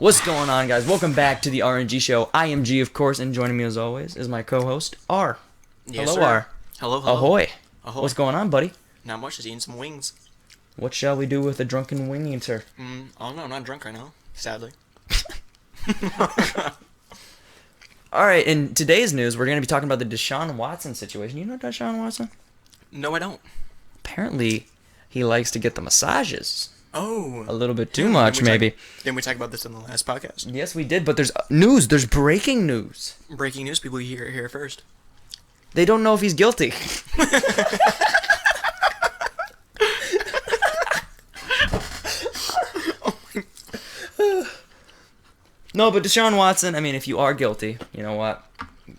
What's going on, guys? Welcome back to the RNG show. I am G, of course, and joining me as always is my co-host R. Yes, hello, sir. R. Hello. Ahoy. Ahoy. What's going on, buddy? Not much. Just eating some wings. What shall we do with a drunken wing eater? I don't know. I'm not drunk right now. Sadly. All right, in today's news, we're going to be talking about the Deshaun Watson situation. You know Deshaun Watson? No, I don't. Apparently, he likes to get the massages. Oh. A little bit too much, maybe. Didn't we talk about this in the last podcast? Yes, we did, but there's news. There's breaking news. Breaking news. People hear it here first. They don't know if he's guilty. No, but Deshaun Watson, I mean, if you are guilty, you know what?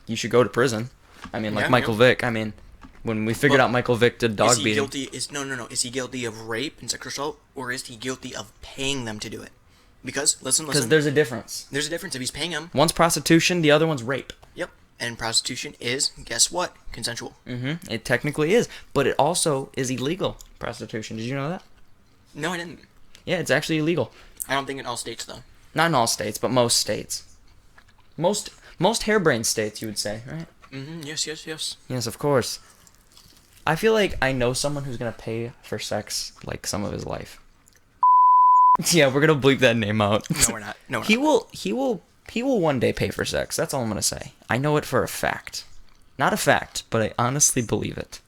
You should go to prison. I mean, like Michael Vick. I mean, when we figured out Michael Vick did dog beating. Guilty? No. Is he guilty of rape and sexual assault, or is he guilty of paying them to do it? Because, listen. Because there's a difference. There's a difference if he's paying them. One's prostitution, the other one's rape. Yep. And prostitution is, guess what? Consensual. Mm-hmm. It technically is, but it also is illegal, prostitution. Did you know that? No, I didn't. Yeah, it's actually illegal. I don't think in all states, though. Not in all states, but most states. Most harebrained states, you would say, right? Mm-hmm. Yes. Yes, of course. I feel like I know someone who's gonna pay for sex like some of his life. Yeah, we're gonna bleep that name out. No, we're not. No, He will one day pay for sex. That's all I'm gonna say. I know it for a fact. Not a fact, but I honestly believe it.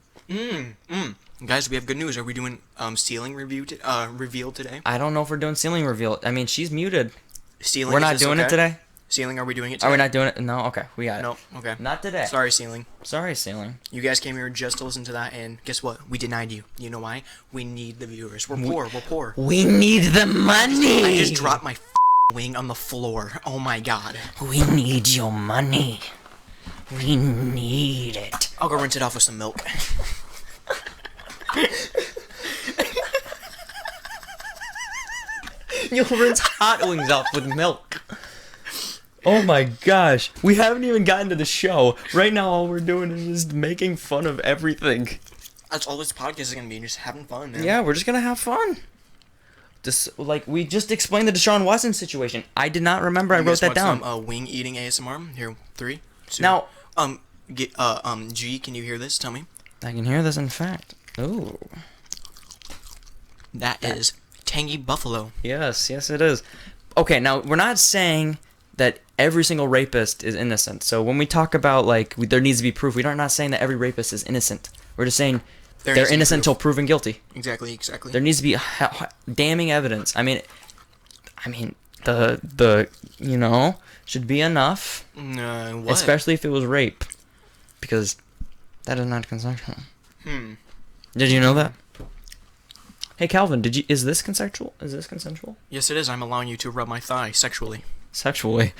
Guys, we have good news. Are we doing ceiling reveal today? I don't know if we're doing ceiling reveal. I mean, she's muted. Ceiling. We're not doing it today. Ceiling, are we doing it today? Are we not doing it? No. Okay, we got it. No. Okay. Not today. Sorry, ceiling. Sorry, ceiling. You guys came here just to listen to that, and guess what? We denied you. You know why? We need the viewers. We're poor. We need the money. I just dropped my wing on the floor. Oh my god. We need your money. We need it. I'll go rinse it off with some milk. You'll rinse hot wings off with milk. Oh my gosh. We haven't even gotten to the show. Right now all we're doing is just making fun of everything. That's all this podcast is gonna be, just having fun, man. Yeah, we're just gonna have fun. We just explained the Deshaun Watson situation. I did not remember I wrote that down. Some wing eating ASMR. Here, 3, 2. Now, G, can you hear this? Tell me. I can hear this in fact. Ooh. That is tangy buffalo. Yes, it is. Okay, now we're not saying that every single rapist is innocent. So when we talk about there needs to be proof, we're not saying that every rapist is innocent. We're just saying they're innocent until proven guilty. Exactly. There needs to be damning evidence. I mean, the should be enough. What? Especially if it was rape, because that is not consensual. Did you know that? Hey Calvin, is this consensual? Yes, it is. I'm allowing you to rub my thigh sexually. Sexually.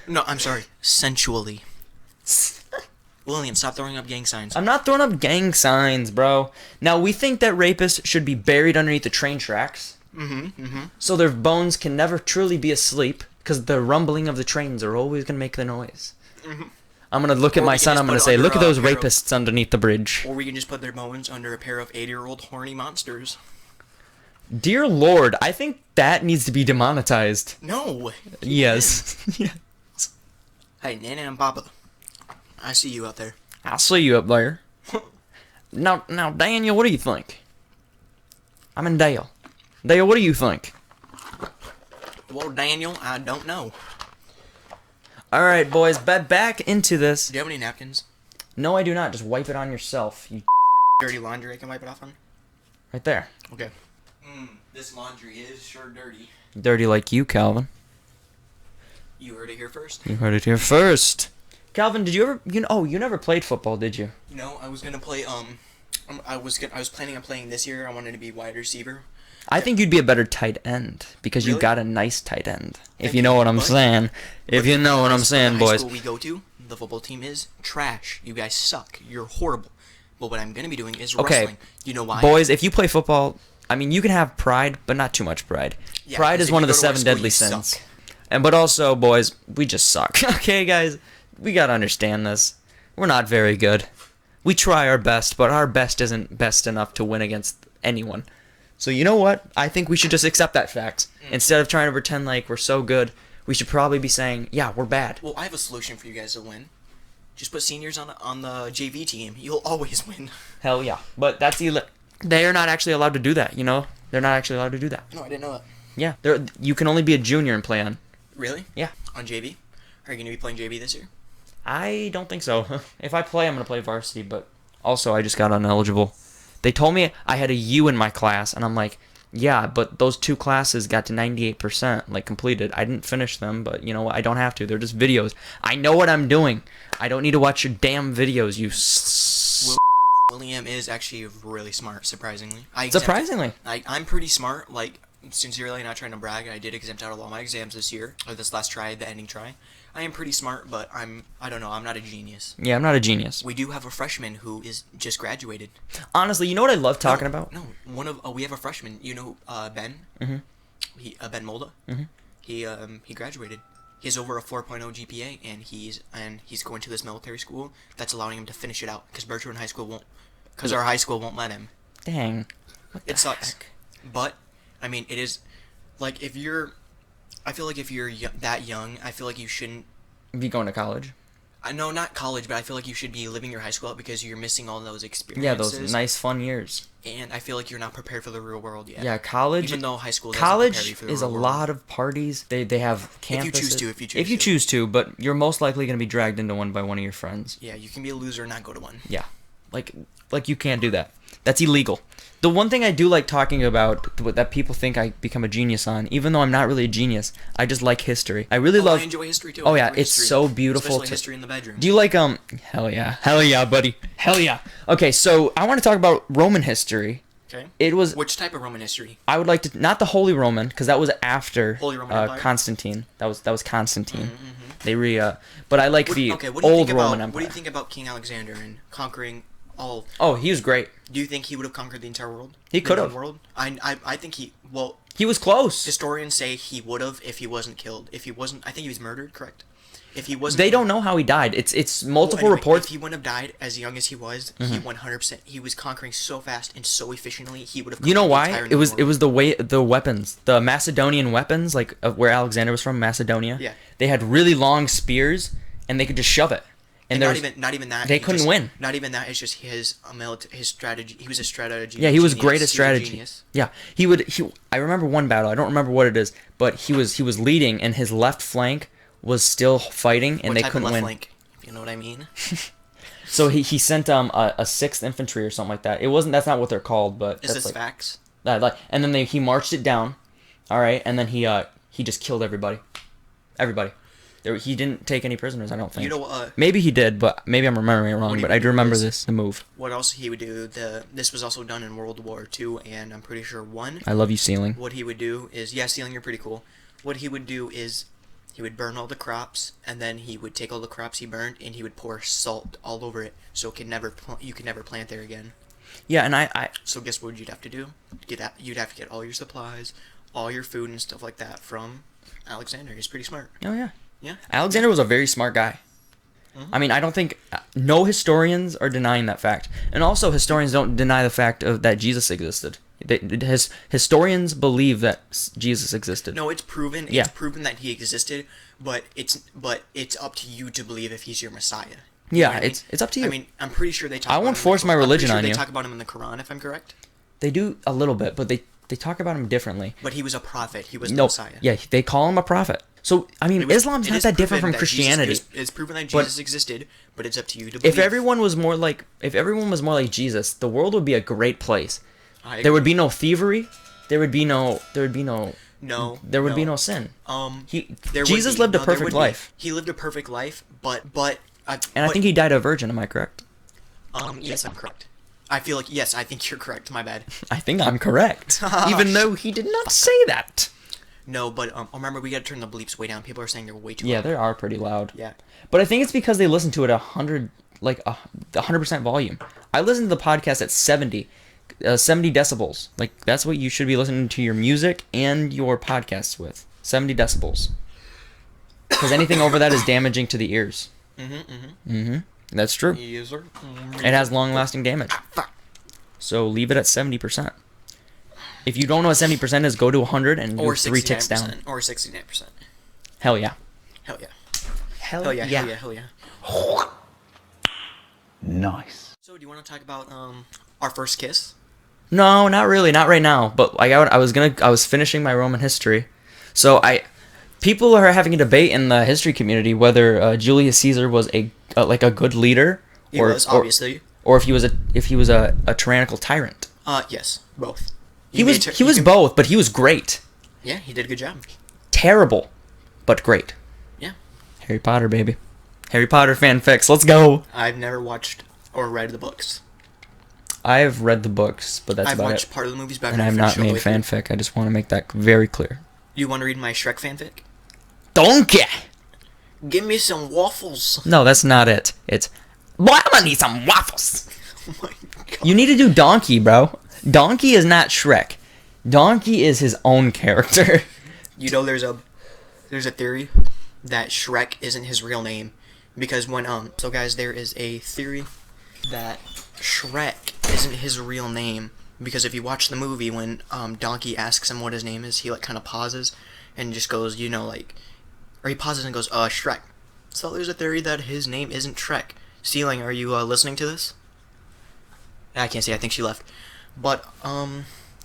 No, I'm sorry. Sensually. William, stop throwing up gang signs. I'm not throwing up gang signs, bro. Now, we think that rapists should be buried underneath the train tracks. So their bones can never truly be asleep, because the rumbling of the trains are always going to make the noise. I'm going to look at my son, I'm going to say, look at those rapists underneath the bridge. Or we can just put their bones under a pair of 80-year-old horny monsters. Dear Lord, I think that needs to be demonetized. No. Yes. Yes. Hey, Nana and Papa. I see you out there. I see you up there. Now, Daniel, what do you think? I'm in Dale. Dale, what do you think? Well, Daniel, I don't know. All right, boys, back into this. Do you have any napkins? No, I do not. Just wipe it on yourself. You Dirty laundry I can wipe it off on? right there. Okay. This laundry is sure dirty. Dirty like you, Calvin. You heard it here first. You heard it here first. Calvin, did you ever? You never played football, did you? No, I was gonna play. I was planning on playing this year. I wanted to be wide receiver. I think you'd be a better tight end because you got a nice tight end. If Thank you know you, what I'm but- saying. If you know what I'm saying, The boys. high school we go to, the football team is trash. You guys suck. You're horrible. But what I'm gonna be doing is Okay. wrestling. You know why? Boys, if you play football, I mean, you can have pride, but not too much pride. Yeah, Pride because is if one you of the go to our 7 school, deadly you sins. suck. But also, boys, we just suck. Okay, guys? We gotta understand this. We're not very good. We try our best, but our best isn't best enough to win against anyone. So you know what? I think we should just accept that fact. Instead of trying to pretend like we're so good, we should probably be saying, yeah, we're bad. Well, I have a solution for you guys to win. Just put seniors on the JV team. You'll always win. Hell yeah. But that's they are not actually allowed to do that, you know? They're not actually allowed to do that. No, I didn't know that. Yeah. You can only be a junior and play on. Really? Yeah. On JV? Are you going to be playing JV this year? I don't think so. If I play, I'm going to play varsity, but also I just got ineligible. They told me I had a U in my class, and I'm like, yeah, but those 2 classes got to 98%, like, completed. I didn't finish them, but you know what? I don't have to. They're just videos. I know what I'm doing. I don't need to watch your damn videos, you William is actually really smart, surprisingly. Surprisingly? I'm pretty smart, like, sincerely, not trying to brag. I did exempt out of all my exams this year, or this last try, the ending try. I am pretty smart, but I don't know, I'm not a genius. Yeah, I'm not a genius. We do have a freshman who is just graduated. Honestly, you know what I love talking about? No, we have a freshman, you know, Ben? Mm-hmm. Ben Molda? Mm-hmm. He graduated. He has over a 4.0 GPA, and he's going to this military school that's allowing him to finish it out, because Bertrand High School won't, because our high school won't let him. Dang. It sucks. Heck? But, I mean, it is, like, I feel like if you're that young, I feel like you shouldn't Be going to college? No, not college, but I feel like you should be living your high school out because you're missing all those experiences. Yeah, those nice, fun years. And I feel like you're not prepared for the real world yet. Yeah, college. Even though high school doesn't prepare you for the is a real world. lot of parties. They have campuses. If you choose to. But you're most likely going to be dragged into one by one of your friends. Yeah, you can be a loser and not go to one. Yeah, like you can't do that. That's illegal. The one thing I do like talking about that people think I become a genius on, even though I'm not really a genius, I just like history. I really love. I enjoy history too. Oh yeah, it's so beautiful. Especially history in the bedroom. Do you like Hell yeah, buddy. Hell yeah. Okay, so I want to talk about Roman history. Okay. It was. Which type of Roman history? I would like to not the Holy Roman because that was after Holy Roman Empire? Constantine. That was Constantine. Mm-hmm. They but I like the old Roman Empire. What do you think about King Alexander and conquering all? Oh, he was great. Do you think he would have conquered the entire world? He could have. World? I think he was close. Historians say he would have if he wasn't killed. If he wasn't, I think he was murdered. Correct. If he wasn't, they don't know how he died. It's multiple reports. If he wouldn't have died as young as he was, he 100%. He was conquering so fast and so efficiently. He would have. You know why? It was the weapons, the Macedonian weapons, like where Alexander was from, Macedonia. Yeah. They had really long spears, and they could just shove it. And not even that. They couldn't win. Not even that. It's just his strategy. He was a strategy. Yeah, he was great at strategy. Genius. Yeah, I remember one battle. I don't remember what it is, but he was leading, and his left flank was still fighting, and they couldn't win. Flank, if you know what I mean. So he sent a 6th Infantry or something like that. It wasn't. That's not what they're called, but is this facts? And then he marched it down. All right, and then he just killed everybody. Everybody. He didn't take any prisoners, I don't think. You know, maybe he did, but maybe I'm remembering it wrong. But I do remember the move. What else he would do? This was also done in World War II, and I'm pretty sure one. I love you, sealing. What he would do is, sealing, you're pretty cool. What he would do is, he would burn all the crops, and then he would take all the crops he burned, and he would pour salt all over it, so you could never plant there again. Yeah, and I. So guess what you'd have to do? You'd have to get all your supplies, all your food and stuff like that from Alexander. He's pretty smart. Oh yeah. Yeah. Alexander was a very smart guy. I mean, I don't think no historians are denying that fact, and also historians don't deny the fact that Jesus existed. Historians believe that Jesus existed. No, it's proven. Yeah. It's proven that he existed, but it's up to you to believe if he's your Messiah. Yeah, it's up to you. I mean, I'm pretty sure they talk. I won't force my religion on you. They talk about him in the Quran, if I'm correct. They do a little bit, but they talk about him differently. But he was a prophet. He was the Messiah. Yeah, they call him a prophet. So, I mean, Islam's not that different from Christianity. It's proven that Jesus existed, but it's up to you to believe. If everyone was more like Jesus, the world would be a great place. There would be no thievery. There would be no sin. Jesus lived a perfect life. He lived a perfect life, but I think he died a virgin. Am I correct? Yes, I'm correct. I feel like I think you're correct. My bad. I think I'm correct, even though he did not say that. No, but remember, we gotta turn the bleeps way down. People are saying they're way too loud. Yeah, they are pretty loud. Yeah. But I think it's because they listen to it 100% volume. I listen to the podcast at 70 decibels. Like, that's what you should be listening to your music and your podcasts with. 70 decibels. Because anything over that is damaging to the ears. That's true. Yes, sir. It has long-lasting damage. So leave it at 70%. If you don't know what 70% is, go to 100 and Or do 3 ticks down. 69%. Or 69%. Hell yeah. Hell yeah. Hell Hell yeah, hell yeah, hell yeah. Nice. So, do you want to talk about our first kiss? No, not really, not right now. But I was finishing my Roman history, so people are having a debate in the history community whether Julius Caesar was a good leader, He was, obviously. or if he was a tyrannical tyrant. Yes, both. He was both, but he was great. Yeah, he did a good job. Terrible, but great. Yeah. Harry Potter, baby. Harry Potter fanfics. Let's go. I've never watched or read the books. I've read the books, but that's I've about watched it. part of the movies, but And I've not made fanfic. I just want to make that very clear. You want to read my Shrek fanfic? Donkey! Give me some waffles. No, that's not it. It's, boy, I'm gonna need some waffles. Oh my god. You need to do Donkey, bro. Donkey is not Shrek. Donkey is his own character. You know, there's a theory that Shrek isn't his real name because so guys, there is a theory that Shrek isn't his real name because if you watch the movie when Donkey asks him what his name is, he like kind of pauses and just goes, or he pauses and goes, Shrek. So there's a theory that his name isn't Shrek. Ceiling, are you listening to this? I can't see. I think she left. But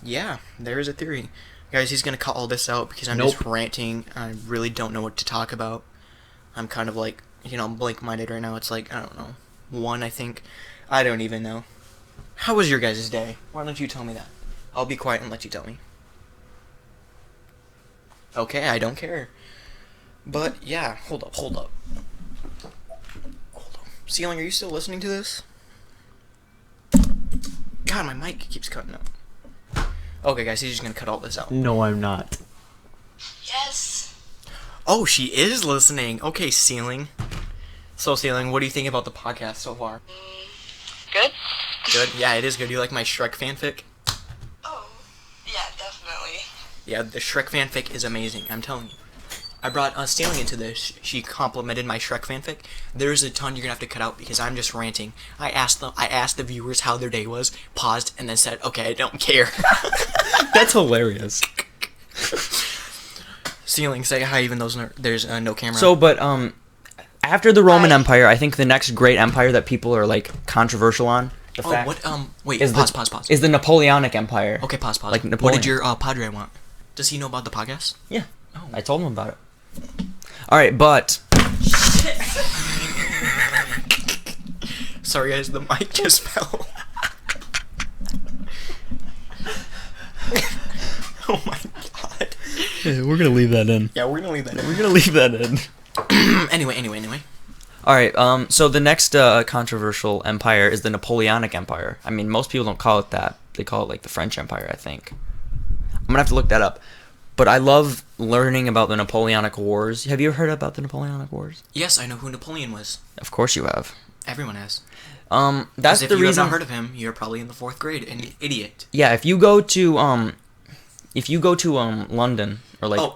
yeah, there is a theory. Guys, he's gonna cut all this out because I'm just ranting. I really don't know what to talk about. I'm kind of like, blank-minded right now. It's like, I don't know, 1, I think. I don't even know. How was your guys' day? Why don't you tell me that? I'll be quiet and let you tell me. Okay, I don't care. But yeah, hold up. Hold up. Ceiling, are you still listening to this? God, my mic keeps cutting out. Okay, guys, he's just gonna cut all this out. No, I'm not. Yes. Oh, she is listening. Okay, Ceiling. So, Ceiling, what do you think about the podcast so far? Good? Good? Yeah, it is good. You like my Shrek fanfic? Oh, yeah, definitely. Yeah, the Shrek fanfic is amazing, I'm telling you. I brought Ceiling into this. She complimented my Shrek fanfic. There's a ton you're gonna have to cut out because I'm just ranting. I asked the viewers how their day was, paused, and then said, okay, I don't care. That's hilarious. Ceiling, say hi even though there's no camera. So, but after the Roman Empire, I think the next great empire that people are like controversial on. Wait, is pause. Is the Napoleonic Empire? Okay, pause. Like What Napoleon. did your padre want? Does he know about the podcast? Yeah. Oh. I told him about it. All right, but Sorry, guys, the mic just fell. Oh my god. we're gonna leave that in. Yeah, we're gonna leave that in. We're gonna leave that in. Anyway. All right. So the next controversial empire is the Napoleonic Empire. I mean, most people don't call it that. They call it like the French Empire, I think. I'm gonna have to look that up. But I love learning about the Napoleonic Wars. Have you ever heard about the Napoleonic Wars? Yes, I know who Napoleon was. Of course you have. Everyone has. That's if the you have reason. not heard of him, you're probably in the 4th grade, an idiot. Yeah, if you go to London or like,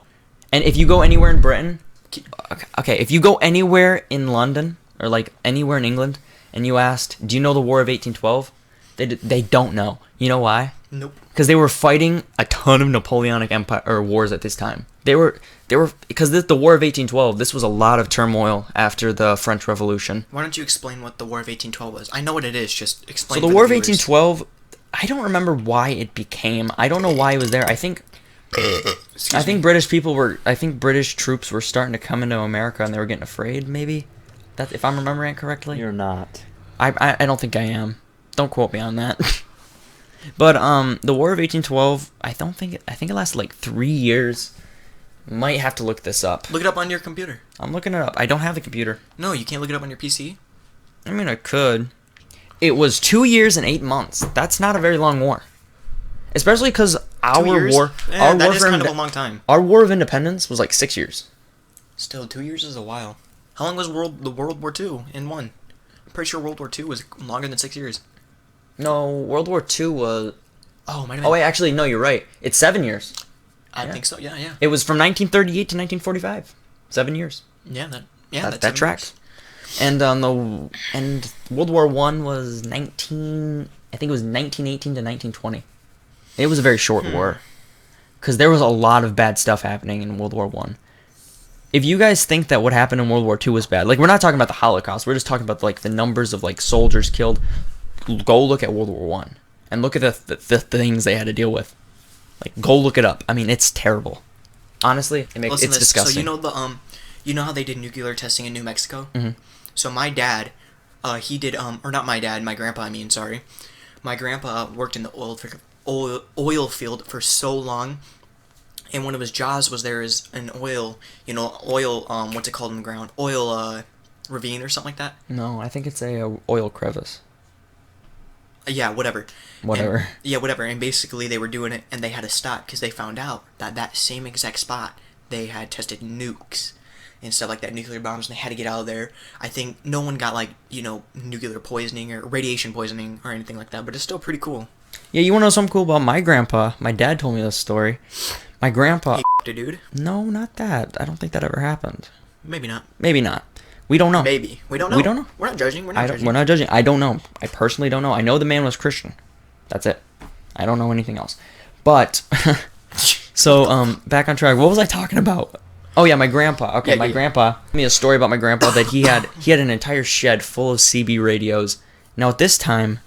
and if you go anywhere in Britain, okay, if you go anywhere in London or like anywhere in England, and you asked, do you know the War of 1812? They don't know. You know why? Nope. Because they were fighting a ton of Napoleonic Empire or wars at this time. They were because the War of 1812. This was a lot of turmoil after the French Revolution. Why don't you explain what the War of 1812 was? I know what it is. Just explain. So the for War of viewers. 1812. I don't remember why it became. I don't know why it was there. I think British troops were starting to come into America and they were getting afraid. Maybe that if I'm remembering it correctly. You're not. I don't think I am. Don't quote me on that. But the War of 1812, I think it lasted like 3 years. Might have to look this up. Look it up on your computer. I'm looking it up. I don't have the computer. No, you can't look it up on your PC. I mean, I could. It was 2 years and 8 months. That's not a very long war. Especially because our 2 years? war, Yeah, that is kind of a long time. Our War of Independence was like 6 years. Still, 2 years is a while. How long was the World War II in one? I'm pretty sure World War II was longer than 6 years. No, World War II was. Oh, might have been. Oh wait, actually, no, you're right. It's 7 years. I think so. Yeah. It was from 1938 to 1945. 7 years. Yeah, that tracks. And and World War I was 19. I think it was 1918 to 1920. It was a very short war. Because there was a lot of bad stuff happening in World War One. If you guys think that what happened in World War II was bad, like, we're not talking about the Holocaust. We're just talking about, like, the numbers of, like, soldiers killed. Go look at World War One and look at the things they had to deal with. Like, go look it up. I mean, it's terrible. Honestly, it's disgusting. So you know how they did nuclear testing in New Mexico? Mhm. So my dad, he did or not my dad, my grandpa. I mean, sorry, my grandpa worked in the oil field for so long. And one of his jobs was there is an oil, what's it called in the ground? Oil ravine or something like that? No, I think it's a oil crevice. Yeah, whatever. Whatever. And basically they were doing it and they had to stop because they found out that same exact spot they had tested nukes and stuff like that, nuclear bombs, and they had to get out of there. I think no one got, like, nuclear poisoning or radiation poisoning or anything like that, but it's still pretty cool. Yeah, you want to know something cool about my grandpa? My dad told me this story. My grandpa... He dude? No, not that. I don't think that ever happened. Maybe not. Maybe not. We don't know. Maybe. We don't know. We don't know. We're not judging. We're not judging. We're not judging. I don't know. I personally don't know. I know the man was Christian. That's it. I don't know anything else. But, so, back on track. What was I talking about? Oh, yeah, my grandpa. Okay, my grandpa. Told me a story about my grandpa that he had an entire shed full of CB radios. Now, at this time,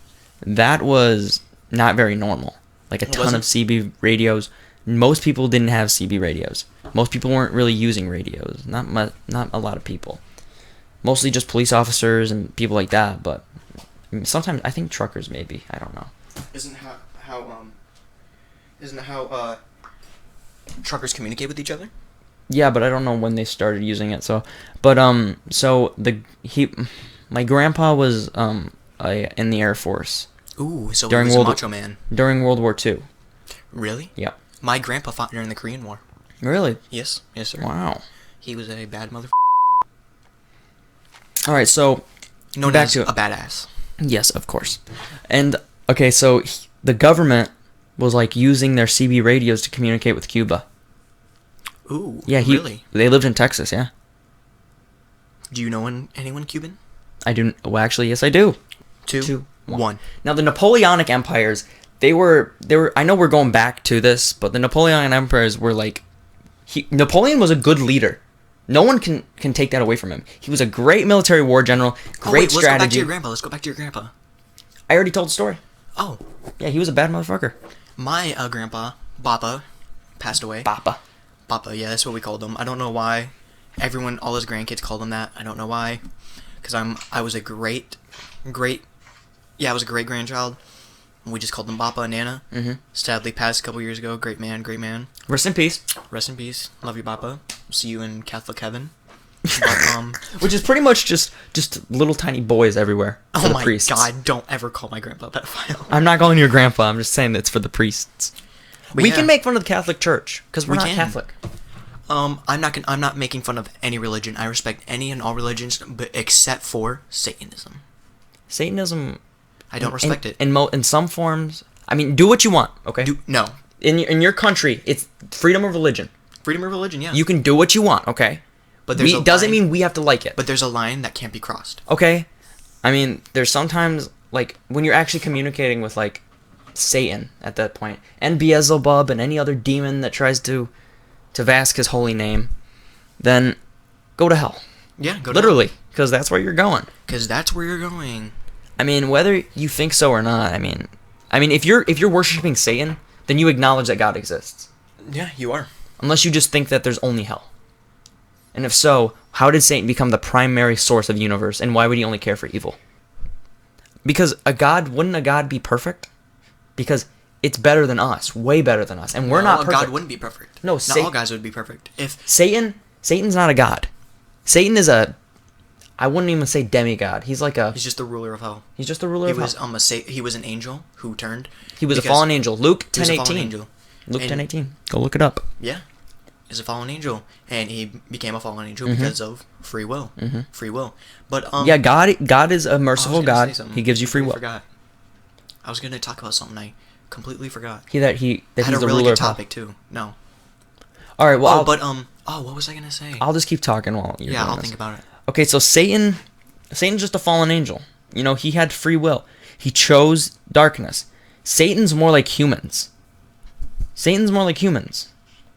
that was not very normal. Like, a ton of CB radios. Most people didn't have CB radios. Most people weren't really using radios. Not a lot of people. Mostly just police officers and people like that. But sometimes I think truckers maybe. I don't know. Isn't how truckers communicate with each other? Yeah, but I don't know when they started using it. So, but my grandpa was in the Air Force. Ooh, so he was a macho man during World War II. Really? Yeah. My grandpa fought during the Korean War. Really? Yes, sir. Wow. He was a bad mother. All right, so known as a badass. Yes, of course. And okay, so the government was like using their CB radios to communicate with Cuba. Ooh, yeah, really? They lived in Texas, yeah. Do you know anyone Cuban? I do. Well, actually, yes, I do. Two, one. Now, the Napoleonic empires, they were. I know we're going back to this, but the Napoleonic empires were like, Napoleon was a good leader. No one can take that away from him. He was a great military war general, great strategy. Let's go back to your grandpa. I already told the story. Oh. Yeah, he was a bad motherfucker. My grandpa, Papa, passed away. Papa, yeah, that's what we called him. I don't know why. All his grandkids called him that. I don't know why. Because I was a great grandchild. We just called him Papa and Nana. Mm-hmm. Sadly passed a couple years ago. Great man. Rest in peace. Rest in peace. Love you, Papa. See you in Catholic heaven. But, which is pretty much just little tiny boys everywhere. Oh my priests. God! Don't ever call my grandpa a pedophile. I'm not calling you a grandpa. I'm just saying that it's for the priests. We can make fun of the Catholic Church because we're not Catholic. I'm not making fun of any religion. I respect any and all religions, but except for Satanism. Satanism. I don't respect it. In some forms, I mean, do what you want. Okay. No. In your country, it's freedom of religion. Freedom of religion, yeah. You can do what you want. Okay. But doesn't mean we have to like it. But there's a line that can't be crossed. Okay. I mean, there's sometimes, like, when you're actually communicating with, like, Satan at that point, and Beelzebub and any other demon that tries to ask his holy name, then go to hell. Yeah, go to literally, because that's where you're going. Because that's where you're going. I mean, whether you think so or not, I mean, if you're worshiping Satan, then you acknowledge that God exists. Yeah, you are. Unless you just think that there's only hell. And if so, how did Satan become the primary source of the universe, and why would he only care for evil? Because wouldn't a God be perfect? Because it's better than us, way better than us, and we're not perfect. God wouldn't be perfect. No, not all guys would be perfect. If Satan's not a god. Satan is I wouldn't even say demigod. He's just the ruler of hell. He's just the ruler of hell. He was an angel who turned. He was a fallen angel. Luke 10:18. Luke 10:18. Go look it up. Yeah. Is a fallen angel, and he became a fallen angel because of free will. Mm-hmm. Free will. But yeah, God is a merciful God. He gives you free will. I was gonna talk about something I completely forgot. That he's the ruler of topic too. No. All right. Well, what was I gonna say? I'll just keep talking while you're I'll think about it. Okay, so Satan's just a fallen angel. He had free will. He chose darkness. Satan's more like humans. Satan's more like humans.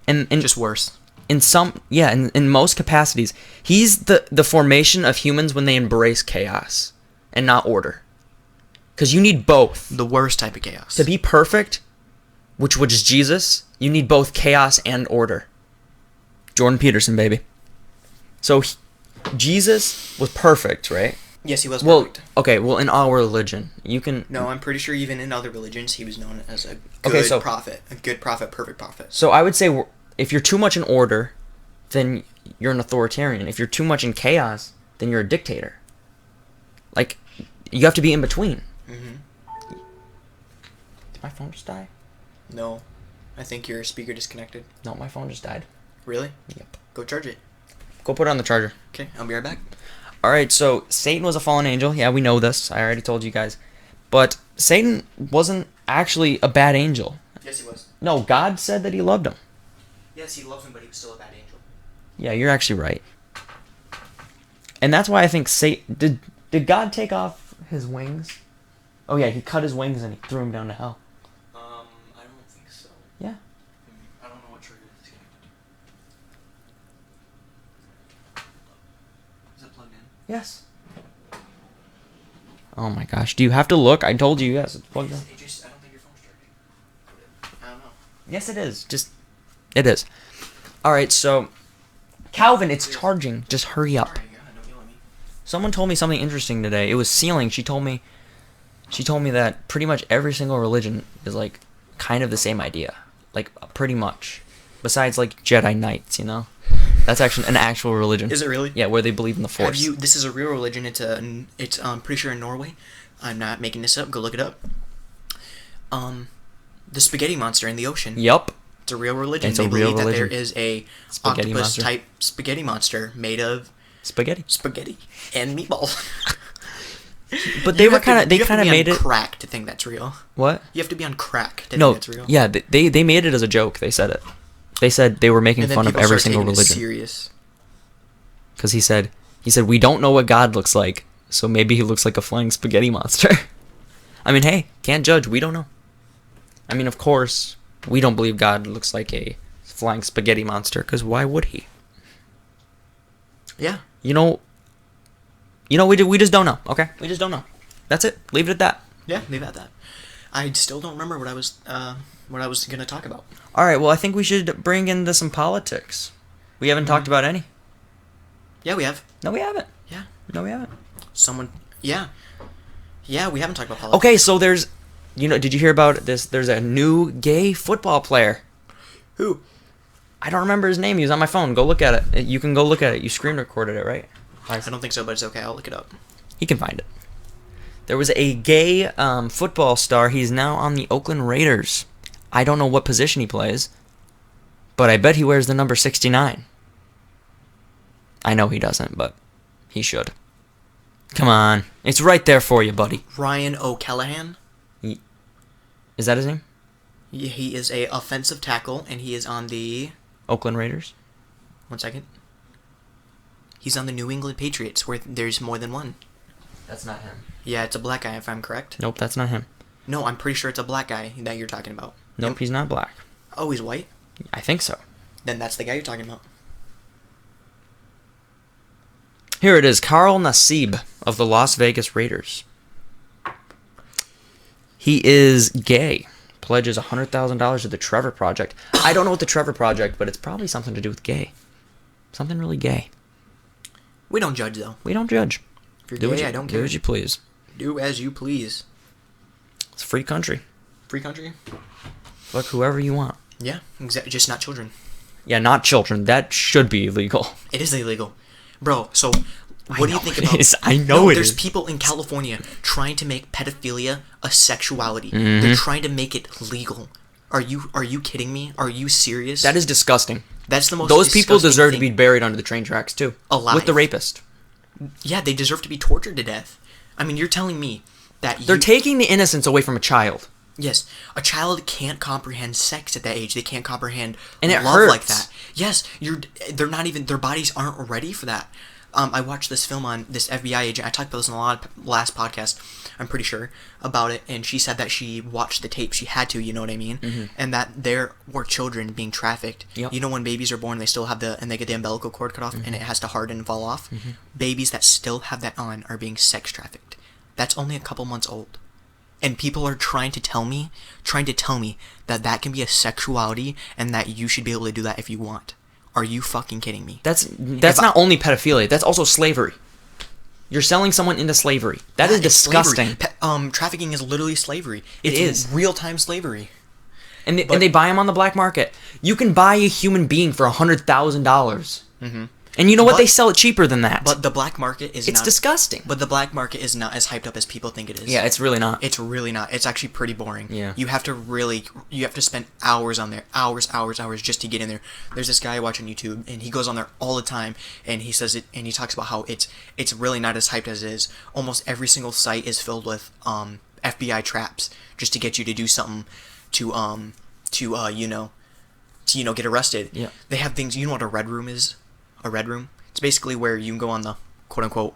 And Just worse. in most capacities, he's the formation of humans when they embrace chaos and not order. Because you need both. The worst type of chaos. To be perfect, which is Jesus, you need both chaos and order. Jordan Peterson, baby. So Jesus was perfect, right? Yes, he was Well, perfect. okay, well, in our religion, you can... No, I'm pretty sure even in other religions, he was known as a Okay, good so- prophet. A good prophet, perfect prophet. So I would say if you're too much in order, then you're an authoritarian. If you're too much in chaos, then you're a dictator. Like, you have to be in between. Mm-hmm. Did my phone just die? No, I think your speaker disconnected. No, my phone just died. Really? Yep. Go charge it. Go put it on the charger. Okay, I'll be right back. Alright, so Satan was a fallen angel. Yeah, we know this. I already told you guys. But Satan wasn't actually a bad angel. Yes, he was. No, God said that he loved him. Yes, he loves him, but he was still a bad angel. Yeah, you're actually right. And that's why I think Satan... Did God take off his wings? Oh yeah, he cut his wings and he threw him down to hell. I don't think so. Yeah. I don't know what trigger this connected to. Is it plugged in? Yes. Oh my gosh, do you have to look? I told you, yes, it's plugged in. I don't think your phone's charging. I don't know. Yes, it is. It is. Alright, so... Calvin, it's charging. Just hurry up. Sorry, God, don't yell at me. Someone told me something interesting today. It was sealing. She told me that pretty much every single religion is like kind of the same idea. Like pretty much. Besides like Jedi Knights, you know? That's actually an actual religion. Is it really? Yeah, where they believe in the Force. This is a real religion. It's pretty sure in Norway. I'm not making this up. Go look it up. The spaghetti monster in the ocean. Yup. It's a real religion. It's They a real believe that there religion. is a Spaghetti octopus monster. type spaghetti monster made of Spaghetti. spaghetti and meatball. But they were kind of You have to be made on it. crack to think that's real. What? You have to be on crack to No. think that's real. Yeah, they made it as a joke. They said it. They said they were making And then fun of people every start single taking it religion. serious. Because he said we don't know what God looks like, so maybe he looks like a flying spaghetti monster. I mean, hey, can't judge. We don't know. I mean, of course, we don't believe God looks like a flying spaghetti monster, because why would he? Yeah. You know, we just don't know. Okay, we just don't know. That's it. Leave it at that. Yeah, leave it at that. I still don't remember what I was gonna talk about. All right. Well, I think we should bring into some politics. We haven't talked about any. Yeah, we have. No, we haven't. Yeah. No, we haven't. Yeah, we haven't talked about politics. Okay, so there's, did you hear about this? There's a new gay football player. Who? I don't remember his name. He was on my phone. Go look at it. You can go look at it. You screen recorded it, right? I don't think so, but it's okay. I'll look it up. He can find it. There was a gay football star. He's now on the Oakland Raiders. I don't know what position he plays, but I bet he wears the number 69. I know he doesn't, but he should. Come on. It's right there for you, buddy. Ryan O'Callahan. Is that his name? He is a offensive tackle, and he is on the... Oakland Raiders? 1 second. He's on the New England Patriots, where there's more than one. That's not him. Yeah, it's a black guy, if I'm correct. Nope, that's not him. No, I'm pretty sure it's a black guy that you're talking about. Nope, he's not black. Oh, he's white? I think so. Then that's the guy you're talking about. Here it is, Carl Nassib of the Las Vegas Raiders. He is gay. Pledges $100,000 to the Trevor Project. I don't know what the Trevor Project, but it's probably something to do with gay. Something really gay. We don't judge, though. We don't judge. If you're gay, I don't care. Do as you please. Do as you please. It's a free country. Free country? Fuck whoever you want. Yeah, exactly. Just not children. Yeah, not children. That should be illegal. It is illegal. Bro, so what do you think it about... is. I know it There's is. people in California trying to make pedophilia a sexuality. Mm-hmm. They're trying to make it legal. Are you kidding me? Are you serious? That is disgusting. That's the most Those people disgusting deserve to thing. be buried under the train tracks, too. Alive. With the rapist. Yeah, they deserve to be tortured to death. I mean, you're telling me that They're taking the innocence away from a child. Yes, a child can't comprehend sex at that age. They can't comprehend And it love hurts. like that. Yes, they're not even, their bodies aren't ready for that. I watched this film on this FBI agent. I talked about this in a lot of last podcast, I'm pretty sure, about it. And she said that she watched the tape. She had to, you know what I mean? Mm-hmm. And that there were children being trafficked. Yep. You know when babies are born, they still have and they get the umbilical cord cut off, and it has to harden and fall off? Babies that still have that on are being sex trafficked. That's only a couple months old. And people are trying to tell me that that can be a sexuality and that you should be able to do that if you want. Are you fucking kidding me? That's not only pedophilia. That's also slavery. You're selling someone into slavery. That is disgusting. Trafficking is literally slavery. It is real-time slavery. And they buy them on the black market. You can buy a human being for $100,000. Mm-hmm. And you know what? They sell it cheaper than that. But the black market is It's disgusting. But the black market is not as hyped up as people think it is. Yeah, it's really not. It's really not. It's actually pretty boring. Yeah. You have to spend hours on there. Hours just to get in there. There's this guy I watch on YouTube, and he goes on there all the time, and he says it, and he talks about how it's really not as hyped as it is. Almost every single site is filled with FBI traps just to get you to do something to get arrested. Yeah. They have things. You know what a red room is? A red room. It's basically where you can go on the quote unquote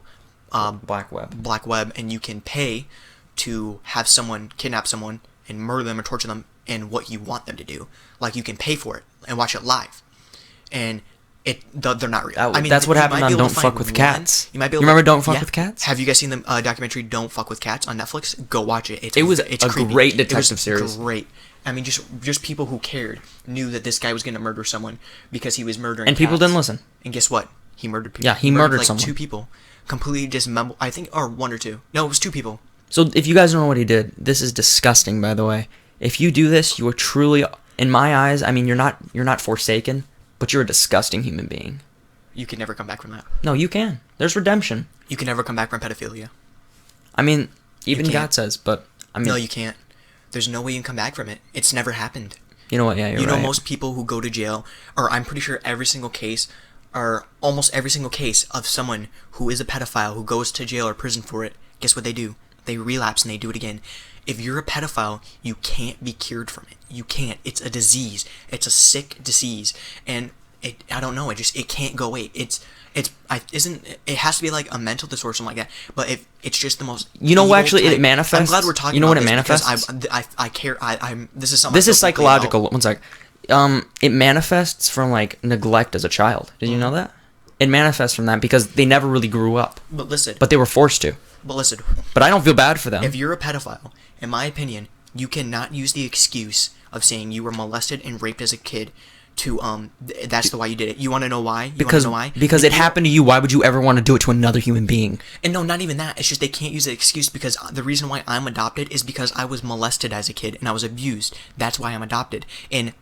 black web, and you can pay to have someone kidnap someone and murder them or torture them in what you want them to do. Like you can pay for it and watch it live, and they're not real. That's what happened on Don't Fuck with Cats. You remember Don't Fuck with Cats? Have you guys seen the documentary Don't Fuck with Cats on Netflix? Go watch it. It's creepy. Great detective series. Great. I mean, just people who cared knew that this guy was going to murder someone because he was murdering and people cats. didn't listen. And guess what? He murdered people. Yeah, he murdered like someone. 2 people. Completely dismembered. I think, or 1 or 2. No, it was 2 people. So if you guys don't know what he did, this is disgusting, by the way. If you do this, you are truly, in my eyes, I mean, you're not forsaken, but you're a disgusting human being. You can never come back from that. No, you can. There's redemption. You can never come back from pedophilia. I mean, even God says, but I mean, no, you can't. There's no way you can come back from it. It's never happened. You know what? Yeah, you're right. You know, most people who go to jail, or I'm pretty sure every single case, or almost every single case of someone who is a pedophile who goes to jail or prison for it, guess what they do? They relapse and they do it again. If you're a pedophile, you can't be cured from it. You can't. It's a disease. It's a sick disease, and I don't know. It can't go away. It has to be like a mental disorder or something like that. But it's just the most. You know, actually, it manifests. I'm glad we're talking. You know about what it this manifests? I care. This is something. This is psychological. One sec. It manifests from like neglect as a child. Did you know that? It manifests from that because they never really grew up. But listen. But they were forced to. But listen. But I don't feel bad for them. If you're a pedophile, in my opinion, you cannot use the excuse of saying you were molested and raped as a kid to that's why you did it. You want to know why? Because it happened to you. Why would you ever want to do it to another human being? And no, not even that. It's just they can't use the excuse because the reason why I'm adopted is because I was molested as a kid and I was abused. That's why I'm adopted. And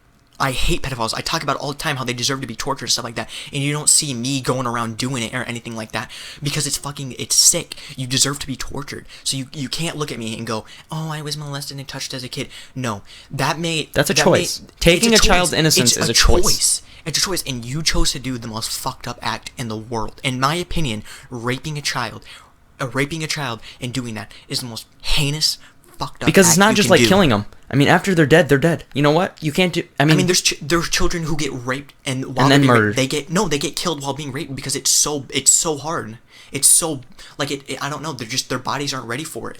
I hate pedophiles. I talk about it all the time how they deserve to be tortured and stuff like that. And you don't see me going around doing it or anything like that because it's sick. You deserve to be tortured. So you can't look at me and go, "Oh, I was molested and touched as a kid." No, that's a choice. Taking a child's innocence is a choice. It's a choice, and you chose to do the most fucked up act in the world. In my opinion, raping a child and doing that is the most heinous, fucked up. Because it's not just like killing them. I mean, after they're dead, they're dead. You know what? You can't do. I mean, there's children who get raped and then murdered. They get killed while being raped because it's so hard. It's so like I don't know. Their bodies aren't ready for it.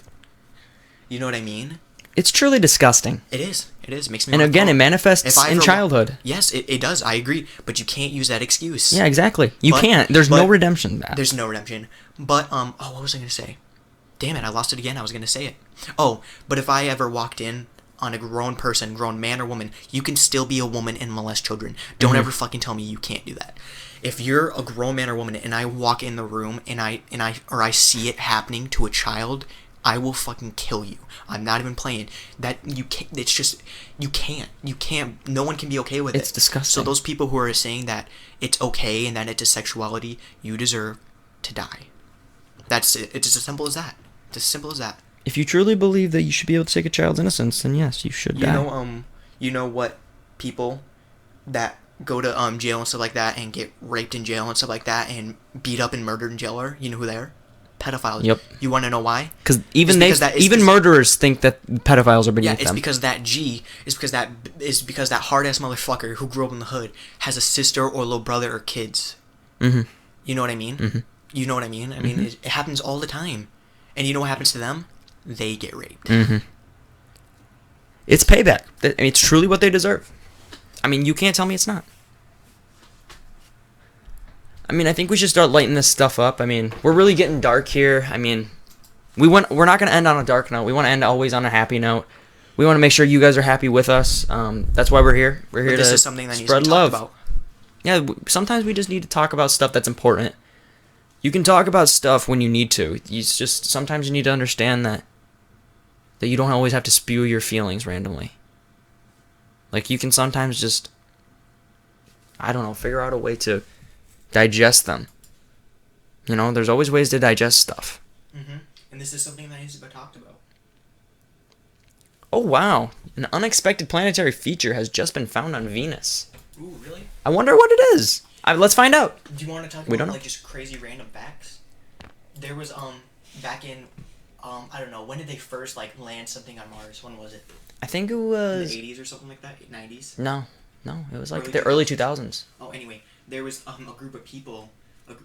You know what I mean? It's truly disgusting. It is. It makes me. And again, it manifests in childhood. Yes, it does. I agree. But you can't use that excuse. Yeah, exactly. You can't. There's no redemption in that. There's no redemption. But what was I gonna say? Damn it! I lost it again. I was gonna say it. Oh, but if I ever walked in on a grown man or woman, you can still be a woman and molest children. Don't ever fucking tell me you can't do that. If you're a grown man or woman and I walk in the room and I see it happening to a child, I will fucking kill you. I'm not even playing. That you can't. It's just you can't. No one can be okay with it. It's disgusting. So those people who are saying that it's okay and that it's a sexuality, you deserve to die. That's it. It's as simple as that. It's as simple as that. If you truly believe that you should be able to take a child's innocence, then yes, you should die. You know what people that go to jail and stuff like that and get raped in jail and stuff like that and beat up and murdered in jail are? You know who they are? Pedophiles. Yep. You want to know why? Because even murderers think that pedophiles are beneath them. Yeah, it's because that hard ass motherfucker who grew up in the hood has a sister or little brother or kids. Mm-hmm. You know what I mean? Mm-hmm. You know what I mean? I mean, it happens all the time. And you know what happens to them? They get raped. Mm-hmm. It's payback. I mean, it's truly what they deserve. I mean, you can't tell me it's not. I mean, I think we should start lighting this stuff up. I mean, we're really getting dark here. I mean, we're not going to end on a dark note. We want to end always on a happy note. We want to make sure you guys are happy with us. That's why we're here. We're here This to is something that needs spread to be love. talked about. Yeah, sometimes we just need to talk about stuff that's important. You can talk about stuff when you need to. Sometimes you need to understand that you don't always have to spew your feelings randomly. Like, you can sometimes just, I don't know, figure out a way to digest them. You know, there's always ways to digest stuff. Mm-hmm. And this is something that needs to be talked about. Oh, wow. An unexpected planetary feature has just been found on Venus. Ooh, really? I wonder what it is. Let's find out. Do you want to talk We about, don't know. like, just crazy random facts? There was, back in, I don't know, when did they first, like, land something on Mars? When was it? I think it In was... the 80s or something like that? 90s? No, it was like Early the early 2000s. Oh, anyway, there was a group of people,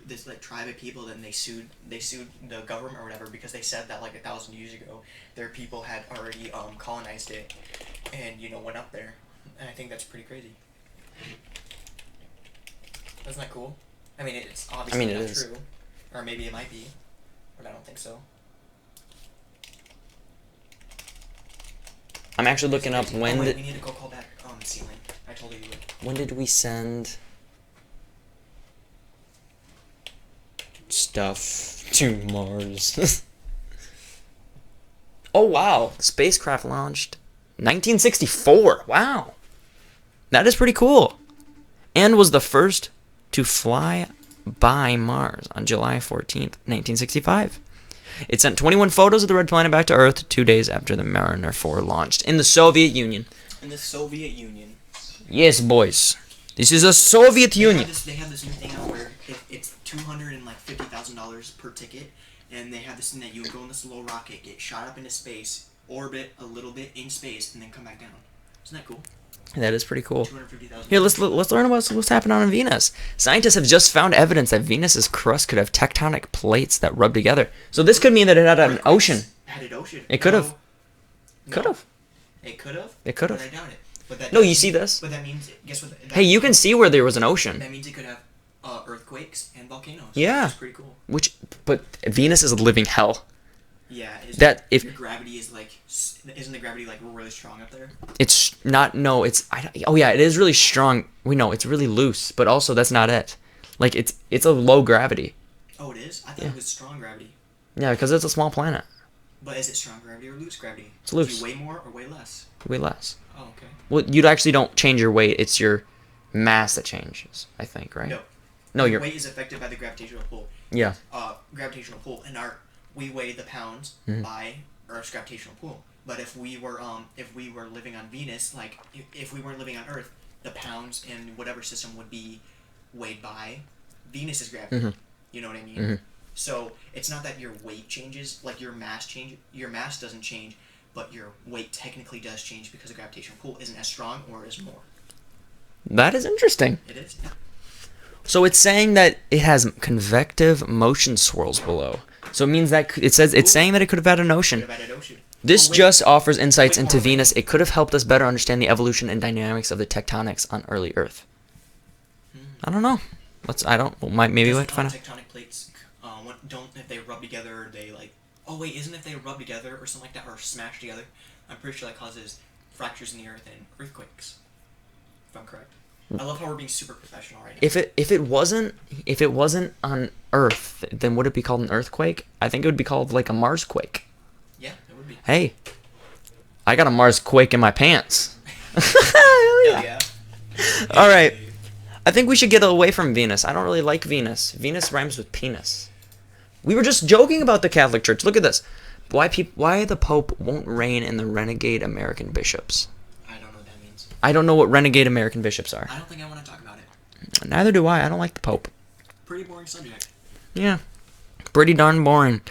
this like tribe of people, then they sued the government or whatever because they said that like 1,000 years ago, their people had already colonized it, and went up there, and I think that's pretty crazy. Isn't that cool? I mean, it's obviously it not is. true, or maybe it might be, but I don't think so. I'm actually looking up We need to go call back ceiling. I told you would. when did we send stuff to Mars? Oh, wow. Spacecraft launched 1964. Wow. That is pretty cool. And was the first to fly by Mars on July 14th, 1965. It sent 21 photos of the red planet back to Earth 2 days after the Mariner 4 launched in the Soviet Union. In the Soviet Union. Yes, boys. This is a Soviet Union. They have this new thing out where it's $250,000 per ticket, and they have this thing that you go in this little rocket, get shot up into space, orbit a little bit in space, and then come back down. Isn't that cool? That is pretty cool. $250,000. Here, let's learn about what's happening on Venus. Scientists have just found evidence that Venus's crust could have tectonic plates that rub together. So this could mean that it had an ocean. Had an ocean. It could have. No. Could have. It could have. It could have. But I doubt it. But that No, does you mean- see this? But that means, guess what? Hey, you can see where there was an ocean. That means it could have earthquakes and volcanoes. Yeah. Which is pretty cool. But Venus is a living hell. Yeah. If your gravity is like, isn't the gravity like really strong up there? it's not, no, it's, oh yeah, it is really strong. We know it's really loose, but also that's not it. Like it's a low gravity. Oh, it is. I thought it was strong gravity. Yeah, because it's a small planet. But is it strong gravity or loose gravity? It's loose. Do you weigh more or weigh less? Way less. Oh, okay. Well, you actually don't change your weight. It's your mass that changes, I think, right? No, Your weight is affected by the gravitational pull. Yeah. Gravitational pull, and we weigh the pounds by Earth's gravitational pull. But if we were living on Venus, like if we weren't living on Earth, the pounds in whatever system would be weighed by Venus's gravity. You know what I mean? So it's not that your weight changes, like your mass change. Your mass doesn't change, but your weight technically does change because the gravitational pull isn't as strong or as more. That is interesting. It is. Yeah. So it's saying that it has convective motion swirls below. So it means that it's saying that it could have had an ocean. Could have had an ocean. This Oh, wait. just offers insights Wait, into wait. Venus. It could have helped us better understand the evolution and dynamics of the tectonics on early Earth. I don't know. Maybe we'll have to find out. Tectonic plates if they rub together, they like. Oh wait, isn't if they rub together or something like that or smash together? I'm pretty sure that causes fractures in the earth and earthquakes. If I'm correct. I love how we're being super professional right now. If it wasn't on Earth, then would it be called an earthquake? I think it would be called like a Mars quake. Yeah, it would be. Hey, I got a Mars quake in my pants. Hell yeah. All right. I think we should get away from Venus. I don't really like Venus. Venus rhymes with penis. We were just joking about the Catholic Church. Look at this. Why the Pope won't reign in the renegade American bishops? I don't know what that means. I don't know what renegade American bishops are. I don't think I want to talk about it. Neither do I. I don't like the Pope. Pretty boring subject. Yeah. Pretty darn boring.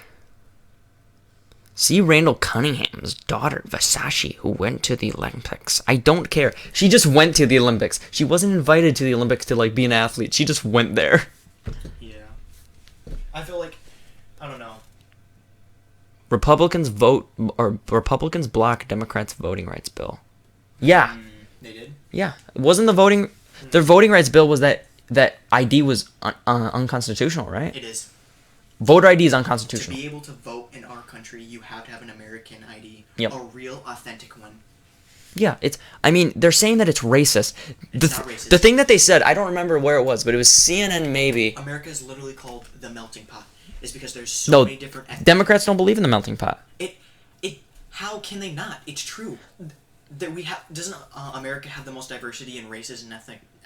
See Randall Cunningham's daughter, Versace, who went to the Olympics. I don't care. She just went to the Olympics. She wasn't invited to the Olympics to, like, be an athlete. She just went there. Yeah. I feel like, I don't know. Republicans block Democrats' voting rights bill. Yeah. They did? Yeah. It wasn't their voting rights bill was that ID was unconstitutional, right? It is. Voter ID is To unconstitutional. be able to vote in our country, you have to have an American ID. Yep. A real, authentic one. Yeah, they're saying that it's racist. It's not racist. The thing that they said, I don't remember where it was, but it was CNN maybe. America is literally called the melting pot. It's because there's so many different ethnic... Democrats don't believe in the melting pot. How can they not? It's true. Doesn't America have the most diversity in races and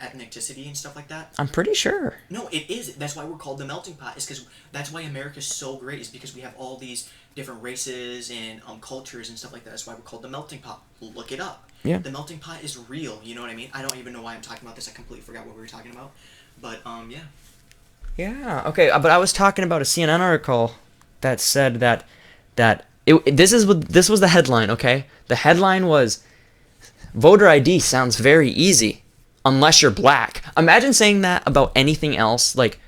ethnicity and stuff like that? I'm pretty sure. No, it is. That's why we're called the melting pot. It's because that's why America's so great. Is because we have all these different races and cultures and stuff like that. That's why we're called the melting pot. Look it up. Yeah. The melting pot is real. You know what I mean? I don't even know why I'm talking about this. I completely forgot what we were talking about. But yeah. Yeah. Okay. But I was talking about a CNN article that said that this was the headline. Okay. The headline was, voter ID sounds very easy, unless you're black. Imagine saying that about anything else. Like,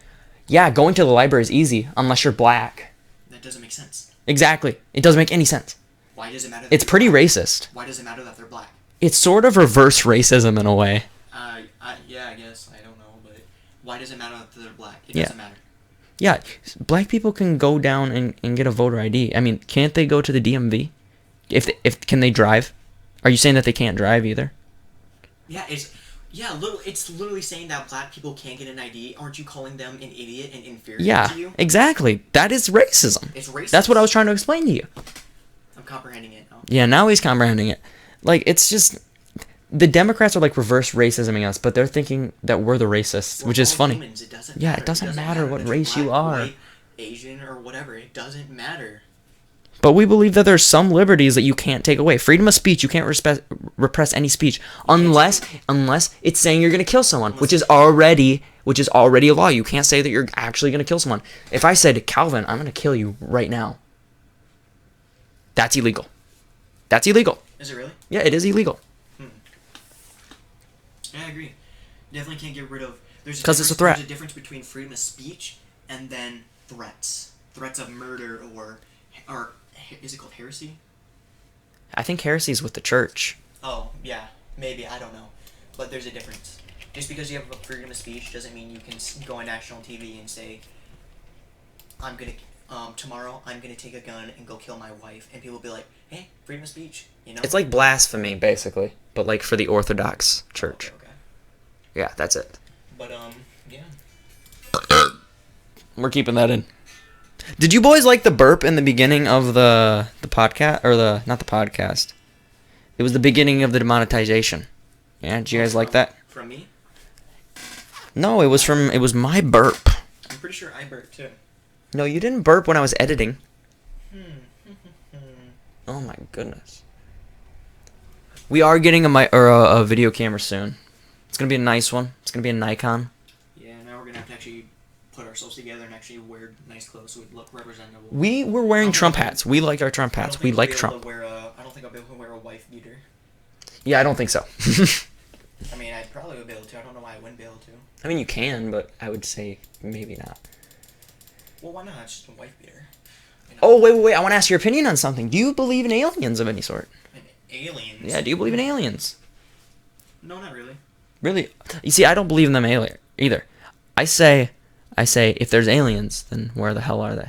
yeah, going to the library is easy, unless you're black. That doesn't make sense. Exactly. It doesn't make any sense. Why does it matter? It's pretty racist. Why does it matter that they're black? It's sort of reverse racism in a way. Yeah, I guess. I don't know, but why does it matter that they're black? It Yeah. doesn't matter. Yeah, black people can go down and get a voter ID. I mean, can't they go to the DMV? Can they drive? Are you saying that they can't drive either? Yeah, it's literally saying that black people can't get an ID. Aren't you calling them an idiot and inferior to you? Yeah, exactly. That is racism. It's racist. That's what I was trying to explain to you. I'm comprehending it now. Yeah, now he's comprehending it. Like, it's just... The Democrats are like reverse racisming us, but they're thinking that we're the racists, which is funny. Humans, it doesn't Yeah, matter. it doesn't matter what that you're race you black, are. white, Asian, or whatever. It doesn't matter. But we believe that there's some liberties that you can't take away. Freedom of speech, you can't repress any speech unless it's saying you're going to kill someone, which is already a law. You can't say that you're actually going to kill someone. If I said, Calvin, I'm going to kill you right now, that's illegal. That's illegal. Is it really? Yeah, it is illegal. Yeah, I agree. Definitely can't get rid of... Because it's a threat. There's a difference between freedom of speech and then threats. Threats of murder or is it called heresy? I think heresy is with the church. Oh, yeah. Maybe. I don't know. But there's a difference. Just because you have a freedom of speech doesn't mean you can go on national TV and say, tomorrow I'm gonna take a gun and go kill my wife, and people will be like, hey, freedom of speech, you know? It's like blasphemy, basically, but like for the Orthodox Church. Okay. Yeah, that's it. But, yeah. We're keeping that in. Did you boys like the burp in the beginning of the podcast, or not the podcast? It was the beginning of the demonetization. Yeah, did you guys like that? From me? No, it was my burp. I'm pretty sure I burped too. No, you didn't burp when I was editing. Oh my goodness. We are getting a video camera soon. It's gonna be a nice one. It's gonna be a Nikon. Yeah, now we're gonna have to actually put ourselves together and actually wear nice clothes so we look representable. We were wearing Trump hats. We like our Trump hats. We like Trump. I don't think I'll be able to wear a wife beater. Yeah, I don't think so. I mean, I probably would be able to. I don't know why I wouldn't be able to. I mean, you can, but I would say maybe not. Well, why not? It's just a wife beater. You know? Oh, wait. I want to ask your opinion on something. Do you believe in aliens of any sort? Aliens? Yeah, do you believe in aliens? No, not really. Really? You see, I don't believe in them either. I say, if there's aliens, then where the hell are they?